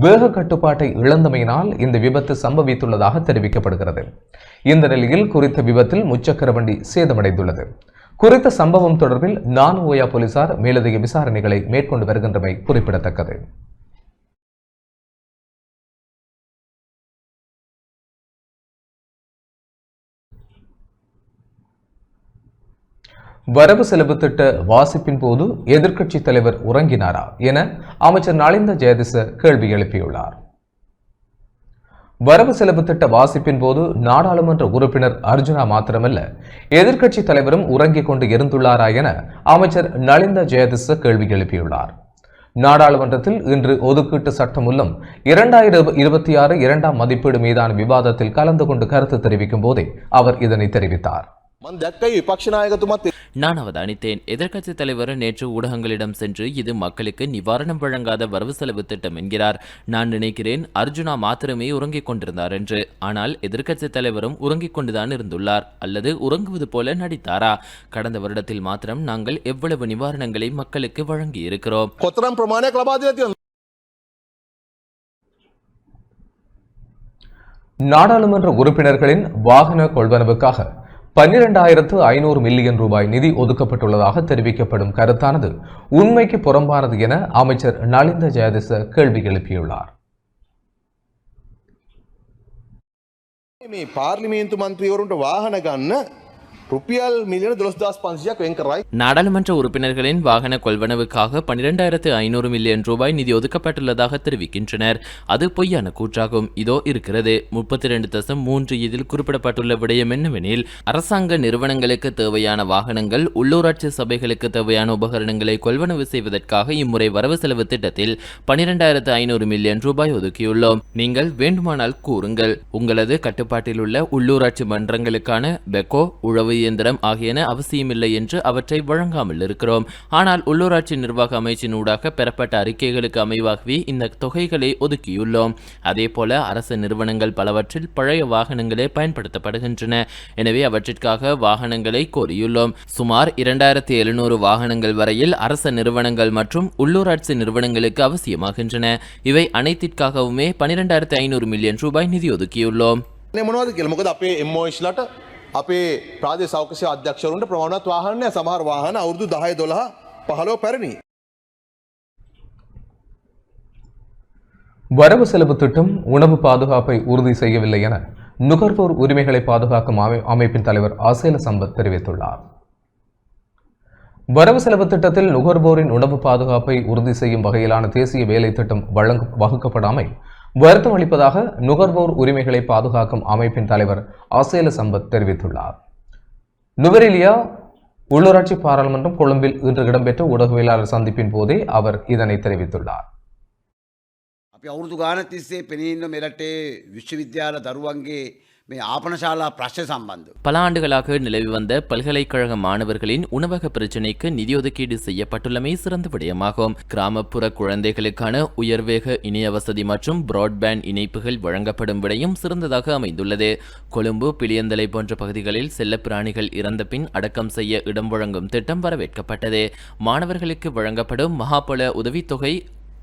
வேக கட்டுப்பாட்டை இழந்தமையினால் இந்த விபத்து சம்பவித்துள்ளதாக தெரிவிக்கப்படுகிறது. இந்த நிலையில் குறித்த விபத்தில் முச்சக்கர வண்டி சேதமடைந்துள்ளது. குறித்த சம்பவம் தொடர்பில் நானுயா போலீசார் மேலதிக விசாரணைகளை மேற்கொண்டு வருகின்றமை குறிப்பிடத்தக்கது. வரவு செலவு திட்ட வாசிப்பின் போது எதிர்க்கட்சி தலைவர் உறங்கினாரா என அமைச்சர் நலிந்த ஜெயதிச கேள்வி எழுப்பியுள்ளார். வரவு செலவு திட்ட வாசிப்பின் போது நாடாளுமன்ற உறுப்பினர் அர்ஜுனா மாத்திரமல்ல, எதிர்க்கட்சி தலைவரும் உறங்கிக் கொண்டு இருந்துள்ளாரா என அமைச்சர் நலிந்த ஜெயதிச கேள்வி எழுப்பியுள்ளார். நாடாளுமன்றத்தில் இன்று ஒதுக்கீட்டு சட்டம் மூலம் 2026 இரண்டாம் மதிப்பீடு மீதான விவாதத்தில் கலந்து கொண்டு கருத்து தெரிவிக்கும் போதே அவர் இதனை தெரிவித்தார். நான் அவதானித்தேன். எதிர்க்கட்சி தலைவர் நேற்று ஊடகங்களிடம் சென்று இது மக்களுக்கு நிவாரணம் வழங்காத வரவு செலவு திட்டம் என்கிறார். நான் நினைக்கிறேன் அர்ஜுனா மாத்திரமே உறங்கிக் கொண்டிருந்தார் என்று. ஆனால் எதிர்க்கட்சி தலைவரும் உறங்கிக் கொண்டுதான் இருந்துள்ளார், அல்லது உறங்குவது போல நடித்தாரா? கடந்த வருடத்தில் மாத்திரம் நாங்கள் எவ்வளவு நிவாரணங்களை மக்களுக்கு வழங்கி இருக்கிறோம். நாடாளுமன்ற உறுப்பினர்களின் வாகன கொள்வனவுக்காக 12,500 மில்லியன் ரூபாய் நிதி ஒதுக்கப்பட்டுள்ளதாக தெரிவிக்கப்படும் கருத்தானது உண்மைக்கு புறம்பானது என அமைச்சர் நலிந்த ஜெயதிச கேள்வி எழுப்பியுள்ளார். பார்லிமெண்ட் மந்திரிவருන්ට වාහන ගන්න රුපියල් මිලියන 12,500ක් වෙන් කරයි. நாடாளுமன்ற உறுப்பினர்களின் வாகன கொள்வனவுக்காக 12,500 மில்லியன் ரூபாய் நிதி ஒதுக்கப்பட்டுள்ளதாக தெரிவிக்கின்றனர். அது பொய்யான கூற்றாகும். இதோ இருக்கிறது 32.3 இதில் குறிப்பிடப்பட்டுள்ள விடயம் என்னவெனில், அரசாங்க நிறுவனங்களுக்கு தேவையான வாகனங்கள், உள்ளூராட்சி சபைகளுக்கு தேவையான உபகரணங்களை கொள்வனவு செய்வதற்காக இம்முறை வரவு செலவு திட்டத்தில் 12,500 மில்லியன் ரூபாய் ஒதுக்கியுள்ளோம். நீங்கள் வேண்டுமானால் கூறுங்கள், உங்களது கட்டுப்பாட்டில் உள்ள உள்ளூராட்சி மன்றங்களுக்கான பெக்கோ, உழவு இயந்திரம் ஆகியன அவசியமில்லை என்று அவற்றை வழங்காமல் இருக்கிறோம். ஆனால் உள்ளூராட்சி நிர்வாக அமைச்சின் ஊடாக பெறப்பட்ட அறிக்கைகளுக்கு அமைவாகவே இந்த தொகைகளை ஒதுக்கியுள்ளோம். அதேபோல அரசு நிறுவனங்கள் பலவற்றில் பழைய வாகனங்களே பயன்படுத்தப்படுகின்றன. எனவே அவற்றிற்காக வாகனங்களை கோரியுள்ளோம். சுமார் 2,700 வாகனங்கள் வரையில் அரச நிறுவனங்கள் மற்றும் உள்ளூராட்சி நிறுவனங்களுக்கு அவசியமாகின்றன. இவை அனைத்திற்காகவுமே 12,500 மில்லியன் ரூபாய் நிதி ஒதுக்கியுள்ளோம். මොනවද කියලා මොකද අපේ MOHලට අපේ ප්‍රාදේශීය සෞඛ්‍ය සේවා අධ්‍යක්ෂවරුන්ට ප්‍රමාණවත් වාහන නැහැ. සමහර වාහන අවුරුදු 10 12 15 පැරණි. வரவு செலவு திட்டம் உணவு பாதுகாப்பை உறுதி செய்யவில்லை என நுகர்வோர் உரிமைகளை பாதுகாக்கும் அமைப்பின் தலைவர் அசேல சம்பத் தெரிவித்துள்ளார். வரவு செலவு திட்டத்தில் நுகர்வோரின் உணவு பாதுகாப்பை உறுதி செய்யும் வகையிலான தேசிய வேலை திட்டம் வகுக்கப்படாமை வருத்தம் அளிப்பதாக நுகர்வோர் உரிமைகளை பாதுகாக்கும் அமைப்பின் தலைவர் அசேல சம்பத் தெரிவித்துள்ளார். நுவரெலியா உள்ளூராட்சி பாராளுமன்றம் கொழும்பில் இன்று இடம்பெற்ற ஊடகவியலாளர் சந்திப்பின் போதே அவர் இதனை தெரிவித்துள்ளார். අපි අවුරුදු ගාන තිස්සේ පෙනී ඉන්න මෙරටේ විශ්වවිද්‍යාල දරුවන්ගේ මේ ආපනශාලා ප්‍රශ්න සම්බන්ධව பல ஆண்டுகளாக நிலவி வந்த பல்கலைக்கழக மாணவர்களின் உணவக பிரச்சினைக்கு நிதி ஒதுக்கீடு செய்யப்பட்டுள்ளமை சிறந்த விடயமாகும். கிராமப்புற குழந்தைகளுக்கான உயர்வேக இணைய வசதி மற்றும் பிராட்பேண்ட் இணைப்புகள் வழங்கப்படும் விடயம் சிறந்ததாக அமைந்துள்ளது. கொழும்பு, பிளியந்தலை போன்ற பகுதிகளில் செல்லப்பிராணிகள் இறந்த பின் அடக்கம் செய்ய இடம் வழங்கும் திட்டம் வரவேற்கப்பட்டது. மாணவர்களுக்கு வழங்கப்படும் மகாபல உதவித்தொகை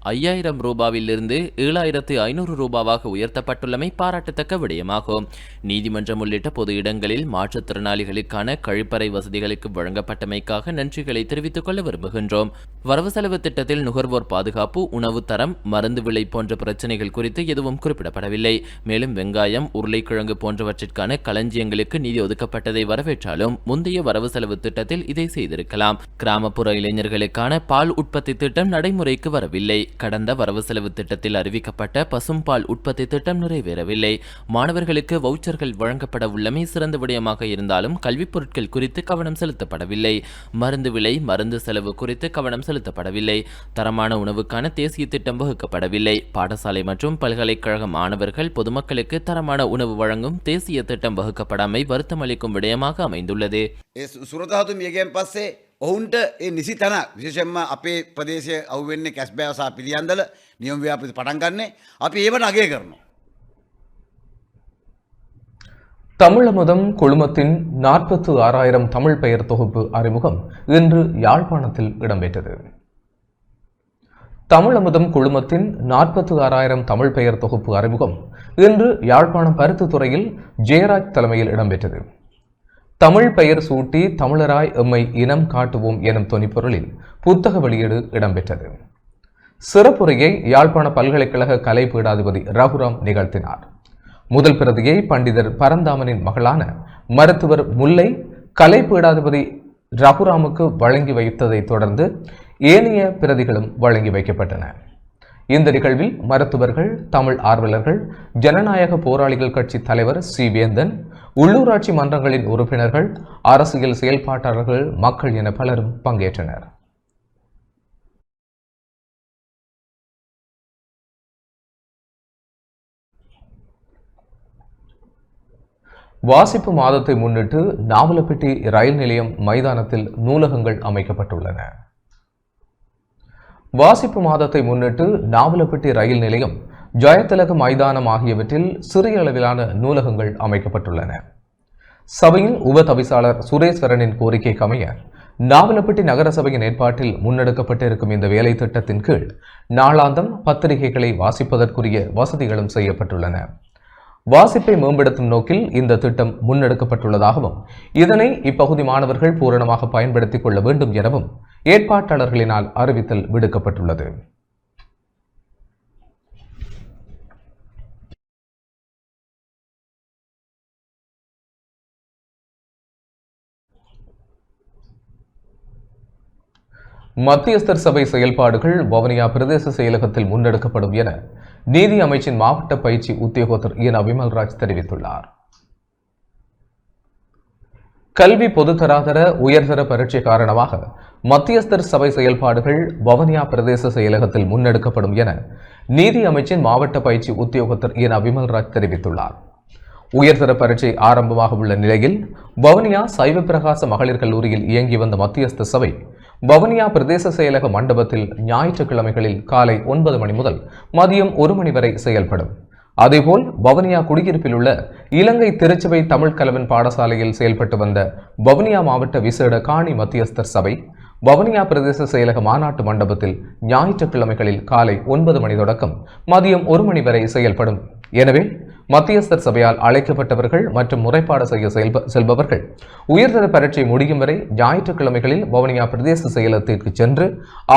5,000 ரூபாவிலிருந்து 7,500 ரூபாவாக உயர்த்தப்பட்டுள்ளமை பாராட்டத்தக்க விடயமாகும். நீதிமன்றம் உள்ளிட்ட பொது இடங்களில் மாற்றுத்திறனாளிகளுக்கான கழிப்பறை வசதிகளுக்கு வழங்கப்பட்டமைக்காக நன்றிகளை தெரிவித்துக் கொள்ள விரும்புகின்றோம். வரவு செலவு திட்டத்தில் நுகர்வோர் பாதுகாப்பு, உணவு தரம், மருந்து விலை போன்ற பிரச்சினைகள் குறித்து எதுவும் குறிப்பிடப்படவில்லை. மேலும் வெங்காயம், உருளைக்கிழங்கு போன்றவற்றிற்கான களஞ்சியங்களுக்கு நிதி ஒதுக்கப்பட்டதை வரவேற்றாலும் முந்தைய வரவு செலவு திட்டத்தில் இதை செய்திருக்கலாம். கிராமப்புற இளைஞர்களுக்கான பால் உற்பத்தி திட்டம் நடைமுறைக்கு வரவில்லை. கடந்த வரவு செலவு திட்டத்தில் அறிவிக்கப்பட்ட பசும்பால் உற்பத்தி திட்டம் நிறைவேறவில்லை. மாணவர்களுக்கு வவுச்சர்கள் வழங்கப்பட உள்ளமை சிறந்த விடயமாக இருந்தாலும் கல்விப் பொருட்கள் குறித்து கவனம் செலுத்தப்படவில்லை. மருந்து விலை, மருந்து செலவு குறித்து கவனம் செலுத்தப்படவில்லை. தரமான உணவுக்கான தேசிய திட்டம் வகுக்கப்படவில்லை. பாடசாலை மற்றும் பல்கலைக்கழக மாணவர்கள், பொதுமக்களுக்கு தரமான உணவு வழங்கும் தேசிய திட்டம் வகுக்கப்படாமை வருத்தமளிக்கும் விடயமாக அமைந்துள்ளது. ඔවුන්ට ඒ නිසි තැන විශේෂයෙන්ම අපේ ප්‍රදේශය අවුවෙන්නේ කැස්බෑව සහ පිළියන්දල නියම ව්‍යාපෘති පටන් ගන්නෙ අපි ඒවට අගය කරනවා. தமிழமுதம் குழுமத்தின் 46,000 தமிழ் பெயர் தொகுப்பு அறிமுகம் இன்று யாழ்ப்பாணத்தில் இடம்பெற்றது. தமிழமுதம் குழுமத்தின் 46,000 தமிழ் பெயர் தொகுப்பு அறிமுகம் இன்று யாழ்ப்பாணம் பருத்தித்துறையில் ஜெயராஜ் தலைமையில் இடம்பெற்றது. தமிழ் பெயர் சூட்டி தமிழராய் எம்மை இனம் காட்டுவோம் எனும் தொனிப்பொருளில் புத்தக வெளியீடு இடம்பெற்றது. சிறப்புரையை யாழ்ப்பாண பல்கலைக்கழக கலை பீடாதிபதி ரகுராம் நிகழ்த்தினார். முதல் பிரதியை பண்டிதர் பரந்தாமனின் மகளான மருத்துவர் முல்லை கலை பீடாதிபதி ரகுராமுக்கு வழங்கி வைத்ததை தொடர்ந்து ஏனைய பிரதிகளும் வழங்கி வைக்கப்பட்டன. இந்த நிகழ்வில் மருத்துவர்கள், தமிழ் ஆர்வலர்கள், ஜனநாயக போராளிகள் கட்சி தலைவர் சி வேந்தன், உள்ளூராட்சி மன்றங்களின் உறுப்பினர்கள், அரசியல் செயல்பாட்டாளர்கள், மக்கள் என பலரும் பங்கேற்றனர். வாசிப்பு மாதத்தை முன்னிட்டு நாவலப்பிட்டி ரயில் நிலையம் மைதானத்தில் நூலகங்கள் அமைக்கப்பட்டுள்ளன. வாசிப்பு மாதத்தை முன்னிட்டு நாவலப்பிட்டி ரயில் நிலையம், ஜெயதிலக மைதானம் ஆகியவற்றில் சிறிய அளவிலான நூலகங்கள் அமைக்கப்பட்டுள்ளன. சபையின் உப தவிசாளர் சுரேஸ்வரனின் கோரிக்கைக்கு அமைய நாவலப்பிட்டி நகர சபையின் ஏற்பாட்டில் முன்னெடுக்கப்பட்டிருக்கும் இந்த வேலை திட்டத்தின் கீழ் நாளாந்தம் பத்திரிகைகளை வாசிப்பதற்குரிய வசதிகளும் செய்யப்பட்டுள்ளன. வாசிப்பை மேம்படுத்தும் நோக்கில் இந்த திட்டம் முன்னெடுக்கப்பட்டுள்ளதாகவும் இதனை இப்பகுதி மாணவர்கள் பூரணமாக பயன்படுத்திக் கொள்ள வேண்டும் எனவும் ஏற்பாட்டாளர்களினால் அறிவித்தல் விடுக்கப்பட்டுள்ளது. மத்தியஸ்தர் சபை செயல்பாடுகள் வவுனியா பிரதேச செயலகத்தில் முன்னெடுக்கப்படும் என நீதி அமைச்சின் மாவட்ட பயிற்சி உத்தியோகத்தர் என விமல்ராஜ் தெரிவித்துள்ளார். கல்வி பொதுத்தராதர உயர்தர பரீட்சை காரணமாக மத்தியஸ்தர் சபை செயல்பாடுகள் வவுனியா பிரதேச செயலகத்தில் முன்னெடுக்கப்படும் என நீதி அமைச்சின் மாவட்ட பயிற்சி உத்தியோகத்தர் என விமல்ராஜ் தெரிவித்துள்ளார். உயர்தர பரீட்சை ஆரம்பமாக உள்ள நிலையில் வவுனியா சைவ பிரகாச மகளிர் கல்லூரியில் இயங்கி வந்த மத்தியஸ்த சபை வவுனியா பிரதேச செயலக மண்டபத்தில் ஞாயிற்றுக்கிழமைகளில் காலை 9 மணி முதல் மதியம் 1 மணி வரை செயல்படும். அதேபோல் வவுனியா குடியிருப்பில் உள்ள இலங்கை திருச்சபை தமிழ் கலவன் பாடசாலையில் செயல்பட்டு வந்த வவுனியா மாவட்ட விசேட காணி மத்தியஸ்தர் சபை வவுனியா பிரதேச செயலக மாநாட்டு மண்டபத்தில் ஞாயிற்றுக்கிழமைகளில் காலை 9 மணி தொடக்கம் மதியம் 1 மணி வரை செயல்படும். எனவே மத்தியஸ்தர் சபையால் அழைக்கப்பட்டவர்கள் மற்றும் முறைப்பாடு செய்ய செல்பவர்கள் உயர்தர பரீட்சை முடியும் வரை ஞாயிற்றுக்கிழமைகளில் வவுனியா பிரதேச செயலகத்திற்கு சென்று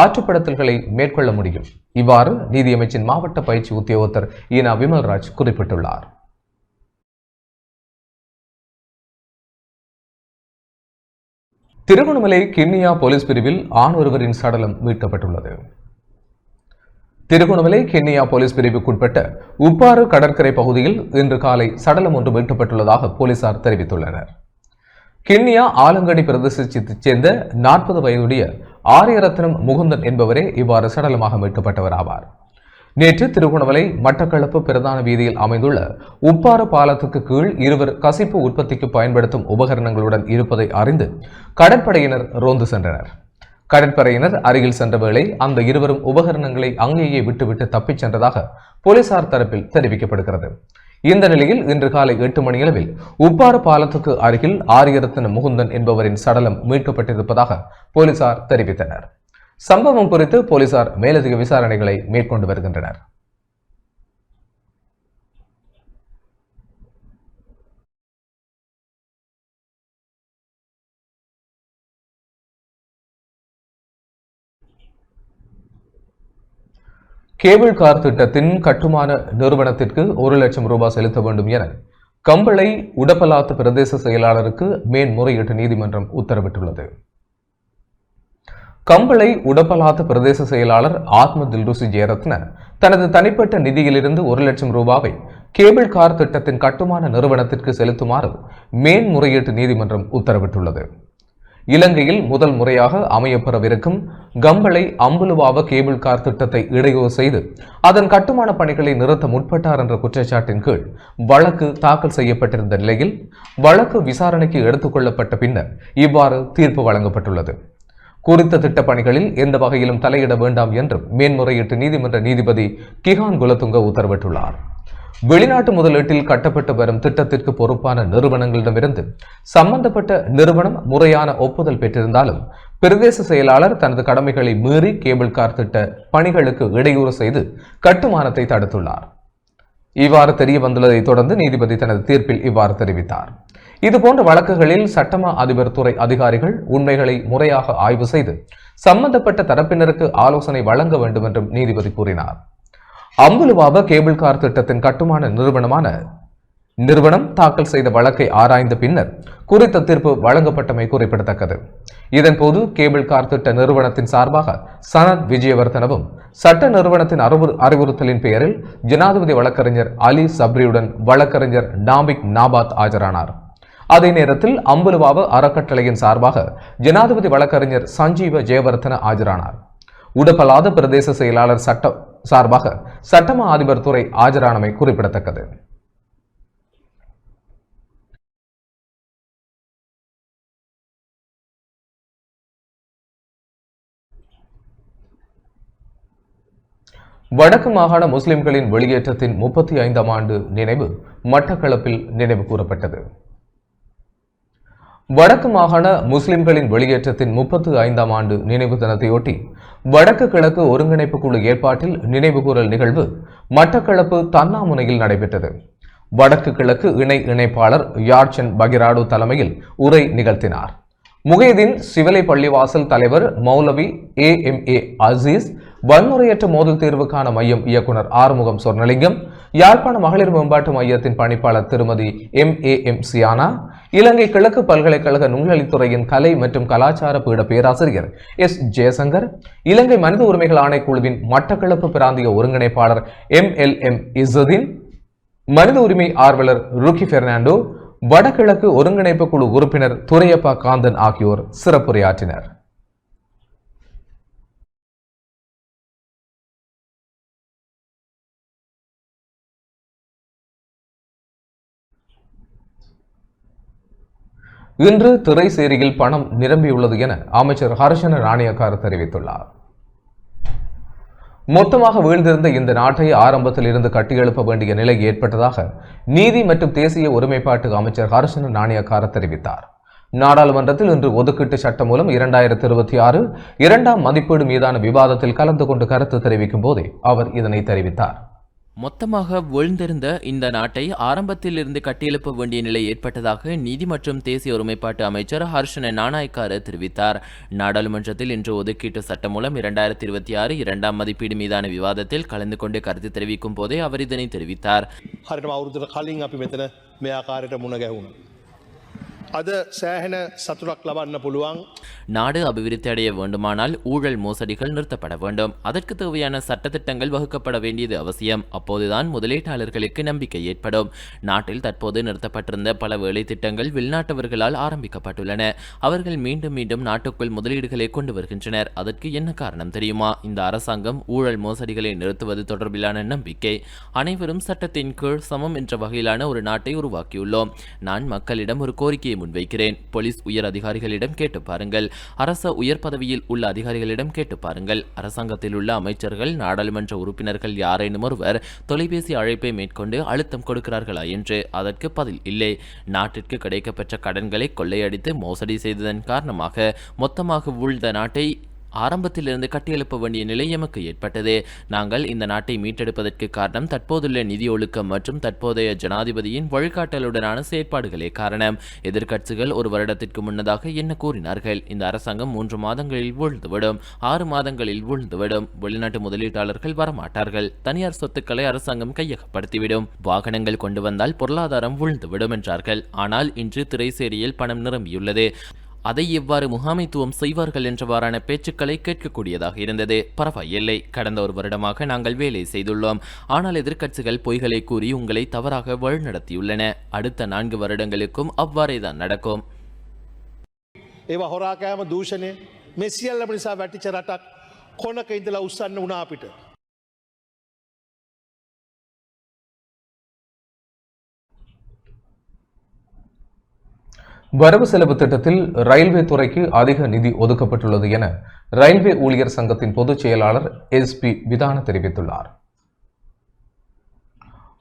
ஆற்றுப்படுத்தல்களை மேற்கொள்ள முடியும். இவ்வாறு நீதியமைச்சின் மாவட்ட பயிற்சி உத்தியோகத்தர் ஈனா விமல்ராஜ் குறிப்பிட்டுள்ளார். திருகோணமலை கிண்ணியா போலீஸ் பிரிவில் ஆண் ஒருவரின் சடலம் மீட்கப்பட்டுள்ளது. திருகோணமலை கிண்ணியா போலீஸ் பிரிவுக்குட்பட்ட உப்பாறு கடற்கரை பகுதியில் இன்று காலை சடலம் ஒன்று மீட்கப்பட்டுள்ளதாக போலீசார் தெரிவித்துள்ளனர். கிண்ணியா ஆலங்கடி பிரதேசத்தைச் சேர்ந்த 40 வயதுடைய ஆரியரத்னம் முகுந்தன் என்பவரே இவ்வாறு சடலமாக மீட்கப்பட்டவர் ஆவார். நேற்று திருகோணமலை மட்டக்களப்பு பிரதான வீதியில் அமைந்துள்ள உப்பாறு பாலத்துக்கு கீழ் இருவர் கசிப்பு உற்பத்திக்கு பயன்படுத்தும் உபகரணங்களுடன் இருப்பதை அறிந்து கடற்படையினர் ரோந்து சென்றனர். கடற்படையினர் அருகில் சென்ற வேளை அந்த இருவரும் உபகரணங்களை அங்கேயே விட்டுவிட்டு தப்பிச் சென்றதாக போலீசார் தரப்பில் தெரிவிக்கப்படுகிறது. இந்த நிலையில் இன்று காலை 8 மணியளவில் உப்பாறு பாலத்துக்கு அருகில் ஆரியரத்ன முகுந்தன் என்பவரின் சடலம் மீட்கப்பட்டிருப்பதாக போலீசார் தெரிவித்தனர். சம்பவம் குறித்து போலீசார் மேலதிக விசாரணைகளை மேற்கொண்டு வருகின்றனர். கேபிள் கார் திட்டத்தின் கட்டுமான நிறுவனத்திற்கு 1 லட்சம் ரூபாய் செலுத்த வேண்டும் என கம்பளை உடப்பலாத்து பிரதேச செயலாளருக்கு மேன்முறையீட்டு நீதிமன்றம் உத்தரவிட்டுள்ளது. கம்பளை உடப்பலாத்து பிரதேச செயலாளர் ஆத்ம தில்ருசி ஜெயரத்ன தனது தனிப்பட்ட நிதியிலிருந்து 1 லட்சம் ரூபாவை கேபிள் கார் திட்டத்தின் கட்டுமான நிறுவனத்திற்கு செலுத்துமாறு மேன்முறையீட்டு நீதிமன்றம் உத்தரவிட்டுள்ளது. இலங்கையில் முதல் முறையாக அமையப்பெறவிருக்கும் கம்பளை அம்புலுவாவ கேபிள் கார் திட்டத்தை இடையூறு செய்து அதன் கட்டுமான பணிகளை நிறுத்த முற்பட்டார் என்ற குற்றச்சாட்டின் கீழ் வழக்கு தாக்கல் செய்யப்பட்டிருந்த நிலையில் வழக்கு விசாரணைக்கு எடுத்துக் கொள்ளப்பட்ட பின்னர் இவ்வாறு தீர்ப்பு வழங்கப்பட்டுள்ளது. குறித்த திட்ட பணிகளில் எந்த வகையிலும் தலையிட வேண்டாம் என்றும் மேன்முறையீட்டு நீதிமன்ற நீதிபதி கிஹான் குலதுங்க உத்தரவிட்டுள்ளார். வெளிநாட்டு முதலீட்டில் கட்டப்பட்டு வரும் திட்டத்திற்கு பொறுப்பான நிறுவனங்களிடமிருந்து சம்பந்தப்பட்ட நிறுவனம் முறையான ஒப்புதல் பெற்றிருந்தாலும் பிரதேச செயலாளர் தனது கடமைகளை மீறி கேபிள் கார் திட்ட பணிகளுக்கு இடையூறு செய்து கட்டுமானத்தை தடுத்துள்ளார். இவ்வாறு தெரிய வந்துள்ளதை தொடர்ந்து நீதிபதி தனது தீர்ப்பில் இவ்வாறு தெரிவித்தார். இதுபோன்ற வழக்குகளில் சட்டமா அதிபர் துறை அதிகாரிகள் உண்மைகளை முறையாக ஆய்வு செய்து சம்பந்தப்பட்ட தரப்பினருக்கு ஆலோசனை வழங்க வேண்டும் என்றும் நீதிபதி கூறினார். அம்புலுவாவ கேபிள் கார் திட்டத்தின் கட்டுமான நிறுவனம் தாக்கல் செய்த வழக்கை ஆராய்ந்த பின்னர் குறித்த தீர்ப்பு வழங்கப்பட்டமை குறிப்பிடத்தக்கது. இதன்போது கேபிள் கார் திட்ட நிறுவனத்தின் சார்பாக சனத் விஜயவர்தனவும் சட்ட நிறுவனத்தின் அறிவுறுத்தலின் பெயரில் ஜனாதிபதி வழக்கறிஞர் அலி சப்ரியுடன் வழக்கறிஞர் நாபிக் நாபாத் ஆஜரானார். அதே நேரத்தில் அம்புலுவாவ அறக்கட்டளையின் சார்பாக ஜனாதிபதி வழக்கறிஞர் சஞ்சீவ ஜெயவர்தன ஆஜரானார். உடப்பலாத பிரதேச செயலாளர் சார்பாக சட்டமா அதிபர் துறை ஆஜரானமை குறிப்பிடத்தக்கது. வடக்கு மாகாண முஸ்லிம்களின் வெளியேற்றத்தின் 35ஆம் ஆண்டு நினைவு மட்டக்களப்பில் நினைவு கூறப்பட்டது. வடக்கு மாகாண முஸ்லிம்களின் வெளியேற்றத்தின் 35ஆம் ஆண்டு நினைவு தினத்தையொட்டி வடக்கு கிழக்கு ஒருங்கிணைப்பு குழு ஏற்பாட்டில் நினைவுகூரல் நிகழ்வு மட்டக்களப்பு தன்னாமுனையில் நடைபெற்றது. வடக்கு கிழக்கு இணைப்பாளர் யார்ச்சன் பகிராடு தலைமையில் உரை நிகழ்த்தினார். முகைதீன் சிவலை பள்ளிவாசல் தலைவர் மௌலவி AMA அசீஸ், வன்முறையற்ற மோதல் தீர்வுக்கான மையம் இயக்குனர் ஆறுமுகம் சொர்ணலிங்கம், யாழ்ப்பாண மகளிர் மேம்பாட்டு மையத்தின் பணிப்பாளர் திருமதி MAM சியானா, இலங்கை கிழக்கு பல்கலைக்கழக நூலலித்துறையின் கலை மற்றும் கலாச்சார பீட பேராசிரியர் S ஜெயசங்கர், இலங்கை மனித உரிமைகள் ஆணைக்குழுவின் மட்டக்களப்பு பிராந்திய ஒருங்கிணைப்பாளர் MLM இசுதீன், மனித உரிமை ஆர்வலர் ருக்கி பெர்னாண்டோ, வடகிழக்கு ஒருங்கிணைப்பு குழு உறுப்பினர் துரையப்பா காந்தன் ஆகியோர் சிறப்புரையாற்றினர். இன்று திரைசேரியில் பணம் நிரம்பியுள்ளது என அமைச்சர் ஹர்ஷன நாணயக்கார தெரிவித்துள்ளார். மொத்தமாக வீழ்ந்திருந்த இந்த நாட்டை ஆரம்பத்தில் இருந்து கட்டியெழுப்ப வேண்டிய நிலை ஏற்பட்டதாக நீதி மற்றும் தேசிய ஒருமைப்பாட்டு அமைச்சர் ஹர்ஷன நாணயக்கார தெரிவித்தார். நாடாளுமன்றத்தில் இன்று ஒதுக்கீட்டு சட்டம் மூலம் 2026 இரண்டாம் மதிப்பீடு மீதான விவாதத்தில் கலந்து கொண்டு கருத்து தெரிவிக்கும் போதே அவர் இதனை தெரிவித்தார். மொத்தமாக வீழ்ந்திருந்த இந்த நாட்டை ஆரம்பத்தில் இருந்து கட்டியெழுப்ப வேண்டிய நிலை ஏற்பட்டதாக நீதி மற்றும் தேசிய ஒருமைப்பாட்டு அமைச்சர் ஹர்ஷன நாணயக்கார தெரிவித்தார். நாடாளுமன்றத்தில் இன்று ஒதுக்கீட்டு சட்டம் மூலம் 2026 இரண்டாம் மதிப்பீடு மீதான விவாதத்தில் கலந்து கொண்டு கருத்து தெரிவிக்கும் போதே அவர் இதனை தெரிவித்தார். நாடு அபிவிருத்தி அடைய வேண்டுமானால் ஊழல் மோசடிகள் நிறுத்தப்பட வேண்டும். அதற்கு தேவையான சட்டத்திட்டங்கள் வகுக்கப்பட வேண்டியது அவசியம். அப்போதுதான் முதலீட்டாளர்களுக்கு நம்பிக்கை ஏற்படும். நாட்டில் தற்போது நிறுத்தப்பட்டிருந்த பல வேலை திட்டங்கள் வெளிநாட்டவர்களால் ஆரம்பிக்கப்பட்டுள்ளன. அவர்கள் மீண்டும் மீண்டும் நாட்டுக்குள் முதலீடுகளை கொண்டு வருகின்றனர். அதற்கு என்ன காரணம் தெரியுமா? இந்த அரசாங்கம் ஊழல் மோசடிகளை நிறுத்துவது தொடர்பிலான நம்பிக்கை. அனைவரும் சட்டத்தின் கீழ் சமம் என்ற வகையிலான ஒரு நாட்டை உருவாக்கியுள்ளோம். நான் மக்களிடம் ஒரு கோரிக்கையை முன்வைக்கிறேன். போலீஸ் உயர் அதிகாரிகளிடம் கேட்டு பாருங்கள். அரச உயர் பதவியில் உள்ள அதிகாரிகளிடம் கேட்டு பாருங்கள். அரசாங்கத்தில் உள்ள அமைச்சர்கள், நாடாளுமன்ற உறுப்பினர்கள் யாரேனும் ஒருவர் தொலைபேசி அழைப்பை மேற்கொண்டு அழுத்தம் கொடுக்கிறார்களா என்று. அதற்கு பதில் இல்லை. நாட்டிற்கு கிடைக்கப்பெற்ற கடன்களை கொள்ளையடித்து மோசடி செய்ததன் காரணமாக மொத்தமாக வீழ்ந்த நாட்டை ஆரம்பத்திலிருந்து கட்டியெழுப்ப வேண்டிய நிலை எமக்கு ஏற்பட்டது. நாங்கள் இந்த நாட்டை மீட்டெடுப்பதற்கு காரணம் தற்போதுள்ள நிதி ஒழுக்கம் மற்றும் தற்போதைய ஜனாதிபதியின் வழிகாட்டலுடனான செயற்பாடுகளே காரணம். எதிர்க்கட்சிகள் ஒரு வருடத்திற்கு முன்னதாக என்ன கூறினார்கள்? இந்த அரசாங்கம் 3 மாதங்களில் வீழ்ந்துவிடும், 6 மாதங்களில் வீழ்ந்துவிடும், வெளிநாட்டு முதலீட்டாளர்கள் வரமாட்டார்கள், தனியார் சொத்துக்களை அரசாங்கம் கையகப்படுத்திவிடும், வாகனங்கள் கொண்டு வந்தால் பொருளாதாரம் வீழ்ந்துவிடும் என்றார்கள். ஆனால் இன்று திரைசேரியில் பணம் நிரம்பியுள்ளது. அதை எவ்வாறு முகாமைத்துவம் செய்வார்கள் என்றவாறான பேச்சுக்களை கேட்கக்கூடியதாக இருந்தது. பரவாயில்லை, கடந்த ஒரு வருடமாக நாங்கள் வேலை செய்துள்ளோம். ஆனால் எதிர்க்கட்சிகள் பொய்களை கூறி உங்களை தவறாக வழிநடத்தியுள்ளன. அடுத்த 4 வருடங்களுக்கும் அவ்வாறே தான் நடக்கும். ඒවා හොරාකෑම දූෂණය මේ සියල්ලම නිසා වැටිච්ච රටක් කොනක ඉඳලා උස්සන්න වුණා අපිට. வரவு செலவு திட்டத்தில் ரயில்வே துறைக்கு அதிக நிதி ஒதுக்கப்பட்டுள்ளது என ரயில்வே ஊழியர் சங்கத்தின் பொதுச் செயலாளர் SP விதான தெரிவித்துள்ளார்.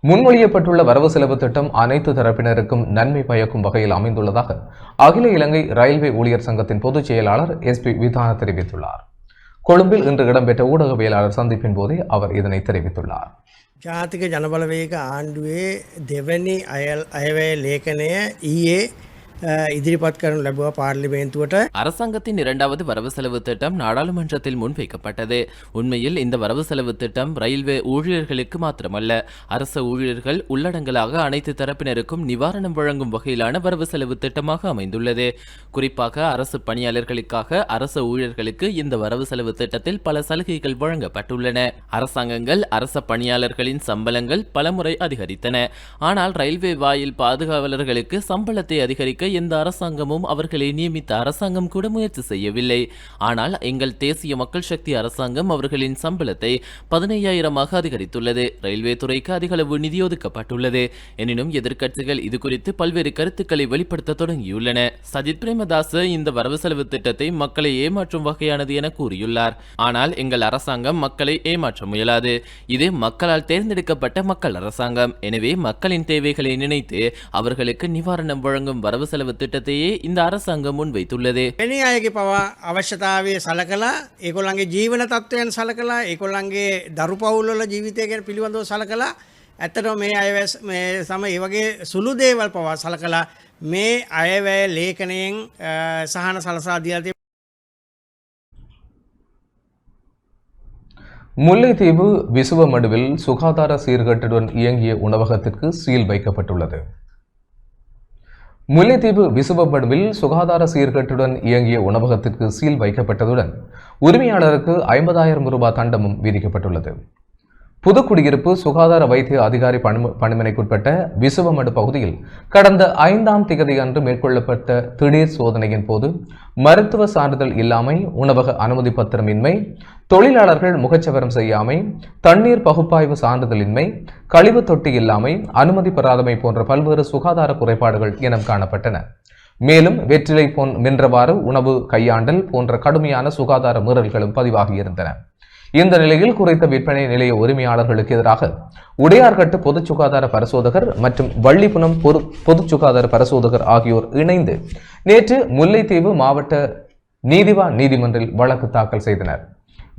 முன்மொழியப்பட்டுள்ள வரவு செலவு திட்டம் அனைத்து தரப்பினருக்கும் நன்மை பயக்கும் வகையில் அமைந்துள்ளதாக அகில இலங்கை ரயில்வே ஊழியர் சங்கத்தின் பொதுச் செயலாளர் SP விதான தெரிவித்துள்ளார். கொழும்பில் இன்று இடம்பெற்ற ஊடகவியலாளர் சந்திப்பின் போதே அவர் இதனை தெரிவித்துள்ளார். ජාතික ජනබලවේග ආණ්ඩුවේ දෙවැනි අයවැය ලේඛනය ඊයේ ඉදිරිපත් කරනු ලැබුවා පාර්ලිමේන්තුවට. அரசாங்கத்தின் 2வது வரவு செலவு திட்டம் நாடாளுமன்றத்தில் முன்வைக்கப்பட்டது. உண்மையில் இந்த வரவு செலவு திட்டம் ரயில்வே ஊழியர்களுக்கு மாத்திரமல்ல, அரச ஊழியர்கள் உள்ளடங்கலாக அனைத்து தரப்பினருக்கும் நிவாரணம் வழங்கும் வகையிலான வரவு செலவு திட்டமாக அமைந்துள்ளது. குறிப்பாக அரசு பணியாளர்களுக்காக அரச ஊழியர்களுக்கு இந்த வரவு செலவு திட்டத்தில் பல சலுகைகள் வழங்கப்பட்டுள்ளன. அரசாங்கங்கள் அரச பணியாளர்களின் சம்பளங்கள் பலமுறை அதிகரித்தன. ஆனால் ரயில்வே வாயில் பாதுகாவலர்களுக்கு சம்பளத்தை அதிகரிக்க எந்த அரசாங்கமும் அவர்களை நியமித்த அரசாங்கம் கூட முயற்சி செய்யவில்லை. ஆனால் எங்கள் தேசிய மக்கள் சக்தி அரசாங்கம் அவர்களின் சம்பளத்தை 15,000 அதிகரித்துள்ளது. ரயில்வே துறைக்கு அதிக அளவு நிதி ஒதுக்கப்பட்டுள்ளது. எனினும் எதிர்க்கட்சிகள் இதுகுறித்து பல்வேறு கருத்துக்களை வெளிப்படுத்த தொடங்கியுள்ளன. சஜித் பிரேமதாச இந்த வரவு செலவு திட்டத்தை மக்களை ஏமாற்றும் வகையானது என கூறியுள்ளார். ஆனால் எங்கள் அரசாங்கம் மக்களை ஏமாற்ற முயலாது. இது மக்களால் தேர்ந்தெடுக்கப்பட்ட மக்கள் அரசாங்கம். எனவே மக்களின் தேவைகளை நினைத்து அவர்களுக்கு நிவாரணம் வழங்கும் வரவு செலவு திட்டத்தையே இந்த அரசாங்கம் முன்வைத்துள்ளது. වෙන අයගේ පවා අවශ්‍යතාවය සලකලා ඒගොල්ලන්ගේ ජීවන තත්ත්වයන් සලකලා ඒගොල්ලන්ගේ දරු පවුල් වල ජීවිතය ගැන පිළිබඳව සලකලා ඇත්තටම මේ අයවැය මේ සම ඒ වගේ සුළු දේවල් පවා සලකලා මේ අයවැය ලේඛනයෙන් සහන සලසා දීලා முல்லைத்தீவு விசுவமடுவில் சுகாதார சீர்கேட்டுடன் இயங்கிய உணவகத்திற்கு சீல் வைக்கப்பட்டுள்ளது. முல்லைத்தீவு விசுவமடுவில் சுகாதார சீர்கேட்டுடன் இயங்கிய உணவகத்திற்கு சீல் வைக்கப்பட்டதுடன் உரிமையாளருக்கு 50,000 ரூபாய் தண்டமும் விதிக்கப்பட்டுள்ளது. புதுக்குடியிருப்பு சுகாதார வைத்திய அதிகாரி பணிமனைக்குட்பட்ட விசுவமடு பகுதியில் கடந்த 5ஆம் திகதி அன்று மேற்கொள்ளப்பட்ட திடீர் சோதனையின் போது மருத்துவ சான்றிதழ் இல்லாமை, உணவக அனுமதி பத்திரமின்மை, தொழிலாளர்கள் முகச்சவரம் செய்யாமை, தண்ணீர் பகுப்பாய்வு சான்றிதழின்மை, கழிவு தொட்டி இல்லாமை, அனுமதி பெறாதமை போன்ற பல்வேறு சுகாதார குறைபாடுகள் இனம் காணப்பட்டன. மேலும் வெற்றிலை மின்றவாறு உணவு கையாண்டல் போன்ற கடுமையான சுகாதார மீறல்களும் பதிவாகியிருந்தன. இந்த நிலையில் குறித்த விற்பனை நிலைய உரிமையாளர்களுக்கு எதிராக உடையார்கட்டு பொது சுகாதார பரிசோதகர் மற்றும் வள்ளிப்புனம் பொது சுகாதார பரிசோதகர் ஆகியோர் இணைந்து நேற்று முல்லைத்தீவு மாவட்ட நீதிமன்றில் வழக்கு தாக்கல் செய்தனர்.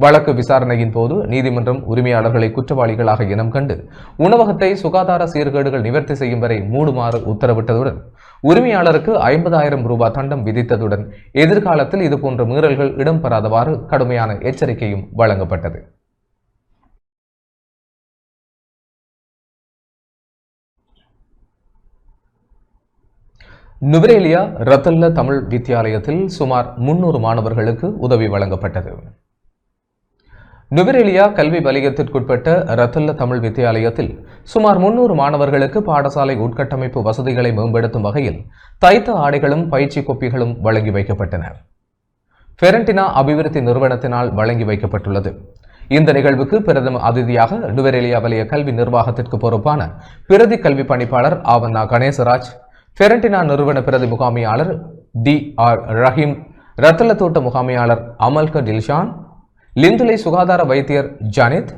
வழக்கு விசாரணையின் போது நீதிமன்றம் உரிமையாளர்களை குற்றவாளிகளாக இனம் கண்டு உணவகத்தை சுகாதார சீர்கேடுகள் நிவர்த்தி செய்யும் வரை மூடுமாறு உத்தரவிட்டதுடன் உரிமையாளருக்கு 50,000 ரூபாய் தண்டம் விதித்ததுடன் எதிர்காலத்தில் இதுபோன்ற மீறல்கள் இடம்பெறாதவாறு கடுமையான எச்சரிக்கையும் வழங்கப்பட்டது. நுவரேலியா ரத்தல்ல தமிழ் வித்தியாலயத்தில் சுமார் 300 மாணவர்களுக்கு உதவி வழங்கப்பட்டது. நுவரேலியா கல்வி வலயத்திற்குட்பட்ட ரத்தல்ல தமிழ் வித்தியாலயத்தில் சுமார் 300 மாணவர்களுக்கு பாடசாலை உட்கட்டமைப்பு வசதிகளை மேம்படுத்தும் வகையில் தைத்த ஆடைகளும் பயிற்சி கொப்பிகளும் வழங்கி வைக்கப்பட்டன. ஃபெரண்டினா அபிவிருத்தி நிறுவனத்தினால் வழங்கி வைக்கப்பட்டுள்ளது. இந்த நிகழ்வுக்கு பிரதம அதிதியாக நுவரேலியா வலய கல்வி நிர்வாகத்திற்கு பொறுப்பான பிரதி கல்வி பணிப்பாளர் ஆவண்ணா கணேசராஜ், ஃபெரண்டினா நிறுவன பிரதி முகாமையாளர் DR ரஹீம், ரத்தல்ல தோட்ட முகாமையாளர் அமல்க டில்ஷான், லிந்துலை சுகாதார வைத்தியர் ஜானித்,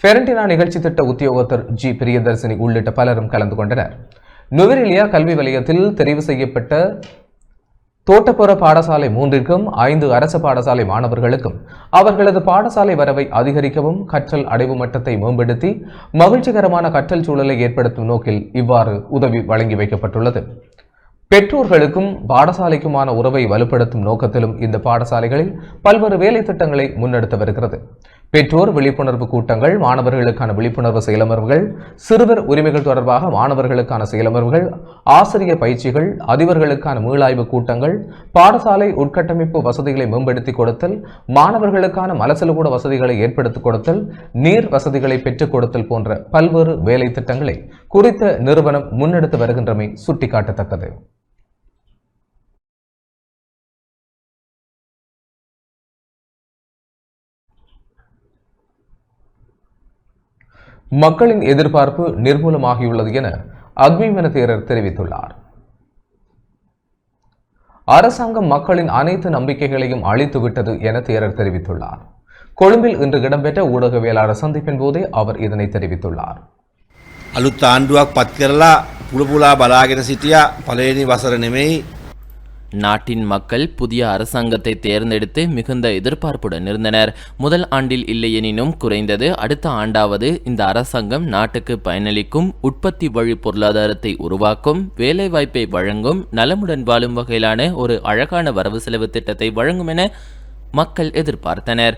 ஃபெரண்டினா நிகழ்ச்சி திட்ட உத்தியோகத்தர் G பிரியதர்சினி உள்ளிட்ட பலரும் கலந்து கொண்டனர். நுவரேலியா கல்வி வலயத்தில் தெரிவு செய்யப்பட்ட தோட்டப்புற பாடசாலை 3ற்கும் 5 அரசு பாடசாலை மாணவர்களுக்கும் அவர்களது பாடசாலை வரவை அதிகரிக்கவும் கற்றல் அடைவு மட்டத்தை மேம்படுத்தி மகிழ்ச்சிகரமான கற்றல் சூழலை ஏற்படுத்தும் நோக்கில் இவ்வாறு உதவி வழங்கி வைக்கப்பட்டுள்ளது. பெற்றோர்களுக்கும் பாடசாலைக்குமான உறவை வலுப்படுத்தும் நோக்கத்திலும் இந்த பாடசாலைகளில் பல்வேறு வேலை திட்டங்களை முன்னெடுத்து வருகிறது. பெற்றோர் விழிப்புணர்வு கூட்டங்கள், மாணவர்களுக்கான விழிப்புணர்வு செயலமர்வுகள், சிறுவர் உரிமைகள் தொடர்பாக மாணவர்களுக்கான செயலமர்வுகள், ஆசிரியர் பயிற்சிகள், அதிபர்களுக்கான மீளாய்வு கூட்டங்கள், பாடசாலை உட்கட்டமைப்பு வசதிகளை மேம்படுத்தி கொடுத்தல், மாணவர்களுக்கான மலசலுகூட வசதிகளை ஏற்படுத்திக் கொடுத்தல், நீர் வசதிகளை பெற்றுக் கொடுத்தல் போன்ற பல்வேறு வேலை திட்டங்களை குறித்த நிறுவனம் முன்னெடுத்து வருகின்றமை சுட்டிக்காட்டத்தக்கது. மக்களின் எதிர்பார்ப்பு நிர்மூலமாகியுள்ளது என அக்மிமன தேரர் தெரிவித்துள்ளார். அரசாங்கம் மக்களின் அனைத்து நம்பிக்கைகளையும் அழித்துவிட்டது என தேரர் தெரிவித்துள்ளார். கொழும்பில் இன்று இடம்பெற்ற ஊடகவியலாளர் சந்திப்பின் போதே அவர் இதனை தெரிவித்துள்ளார். අලුත් ආණ්ඩුවක් පත් කරලා පුලපුලා බලාගෙන සිටියා පළවෙනි වසර නෙමෙයි. நாட்டின் மக்கள் புதிய அரசாங்கத்தை தேர்ந்தெடுத்து மிகுந்த எதிர்பார்ப்புடன் இருந்தனர். முதல் ஆண்டில் இல்லையெனினும் குறைந்தது அடுத்த ஆண்டாவது இந்த அரசாங்கம் நாட்டுக்கு பயனளிக்கும், உற்பத்தி வழி பொருளாதாரத்தை உருவாக்கும், வேலைவாய்ப்பை வழங்கும், நலமுடன் வாழும் வகையிலான ஒரு அழகான வரவு செலவு திட்டத்தை வழங்கும் என மக்கள் எதிர்பார்த்தனர்.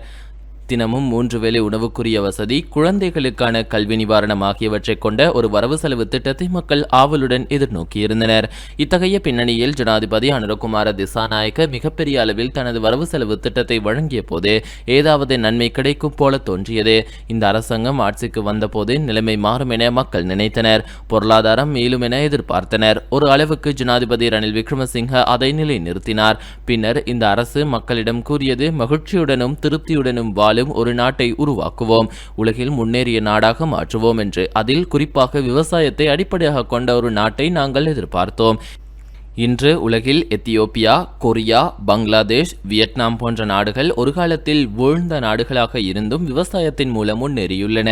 தினமும் 3 வேளை உணவுக்குரிய வசதி, குழந்தைகளுக்கான கல்வி நிவாரணம் ஆகியவற்றை கொண்ட ஒரு வரவு செலவு திட்டத்தை மக்கள் ஆவலுடன் எதிர்நோக்கியிருந்தனர். இத்தகைய பின்னணியில் ஜனாதிபதி அனுரகுமார திசாநாயக்க மிகப்பெரிய அளவில் தனது வரவு செலவு திட்டத்தை வழங்கிய போது ஏதாவது நன்மை கிடைக்கும் போல தோன்றியது. இந்த அரசாங்கம் ஆட்சிக்கு வந்தபோது நிலைமை மாறும் என மக்கள் நினைத்தனர். பொருளாதாரம் மேலும் என எதிர்பார்த்தனர். ஒரு அளவுக்கு ஜனாதிபதி ரணில் விக்ரமசிங்க அதை நிலைநிறுத்தினார். பின்னர் இந்த அரசு மக்களிடம் கூறியது, மகிழ்ச்சியுடனும் திருப்தியுடனும் ஒரு நாட்டை உருவாக்குவோம், உலகில் முன்னேறிய நாடாக மாற்றுவோம் என்று. அதில் குறிப்பாக விவசாயத்தை அடிப்படையாக கொண்ட ஒரு நாட்டை நாங்கள் எதிர்பார்த்தோம். இன்று உலகில் எத்தியோப்பியா, கொரியா, பங்களாதேஷ், வியட்நாம் போன்ற நாடுகள் ஒரு காலத்தில் வீழ்ந்த நாடுகளாக இருந்தும் விவசாயத்தின் மூலம் முன்னேறியுள்ளன.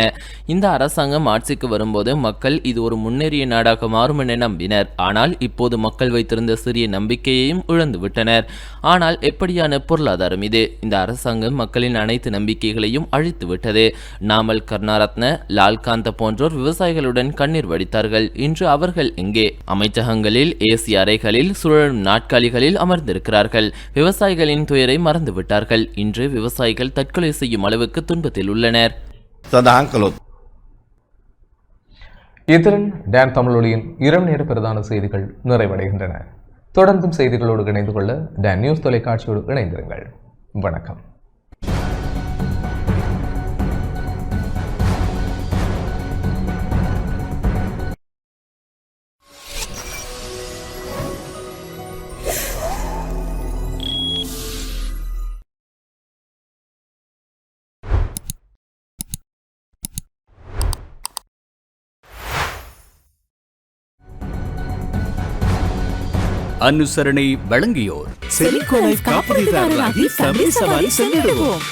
இந்த அரசாங்கம் ஆட்சிக்கு வரும்போது மக்கள் இது ஒரு முன்னேறிய நாடாக மாறும் என நம்பினர். ஆனால் இப்போது மக்கள் வைத்திருந்த சிறிய நம்பிக்கையையும் இழந்துவிட்டனர். ஆனால் எப்படியான பொருளாதாரம் இது? இந்த அரசாங்கம் மக்களின் அனைத்து நம்பிக்கைகளையும் அழித்துவிட்டது. நாமல் கருணாரத்ன, லால்காந்த போன்றோர் விவசாயிகளுடன் கண்ணீர் வடித்தார்கள். இன்று அவர்கள் எங்கே? அமைச்சகங்களில், ஏசி அறைகள், சுழலும் நாட்காலிகளில் அமர்ந்திருக்கிறார்கள். விவசாயிகளின் துயரை மறந்துவிட்டார்கள். இன்று விவசாயிகள் தற்கொலை செய்யும் அளவுக்கு துன்பத்தில் உள்ளனர். සඳහන් කළොත්. இத்துடன் டான் தமிழொலியின் இரவு நேர பிரதான செய்திகள் நிறைவடைகின்றன. தொடர்ந்தும் செய்திகளோடு இணைந்து கொள்ள டான் நியூஸ் தொலைக்காட்சியோடு இணைந்திருங்கள். வணக்கம். அனுசரணை வழங்கியோர் செலிகோ லைஃப் காப்பீட்டுதாரராகி தமிழ் சவாரி சென்றிடுவோம்.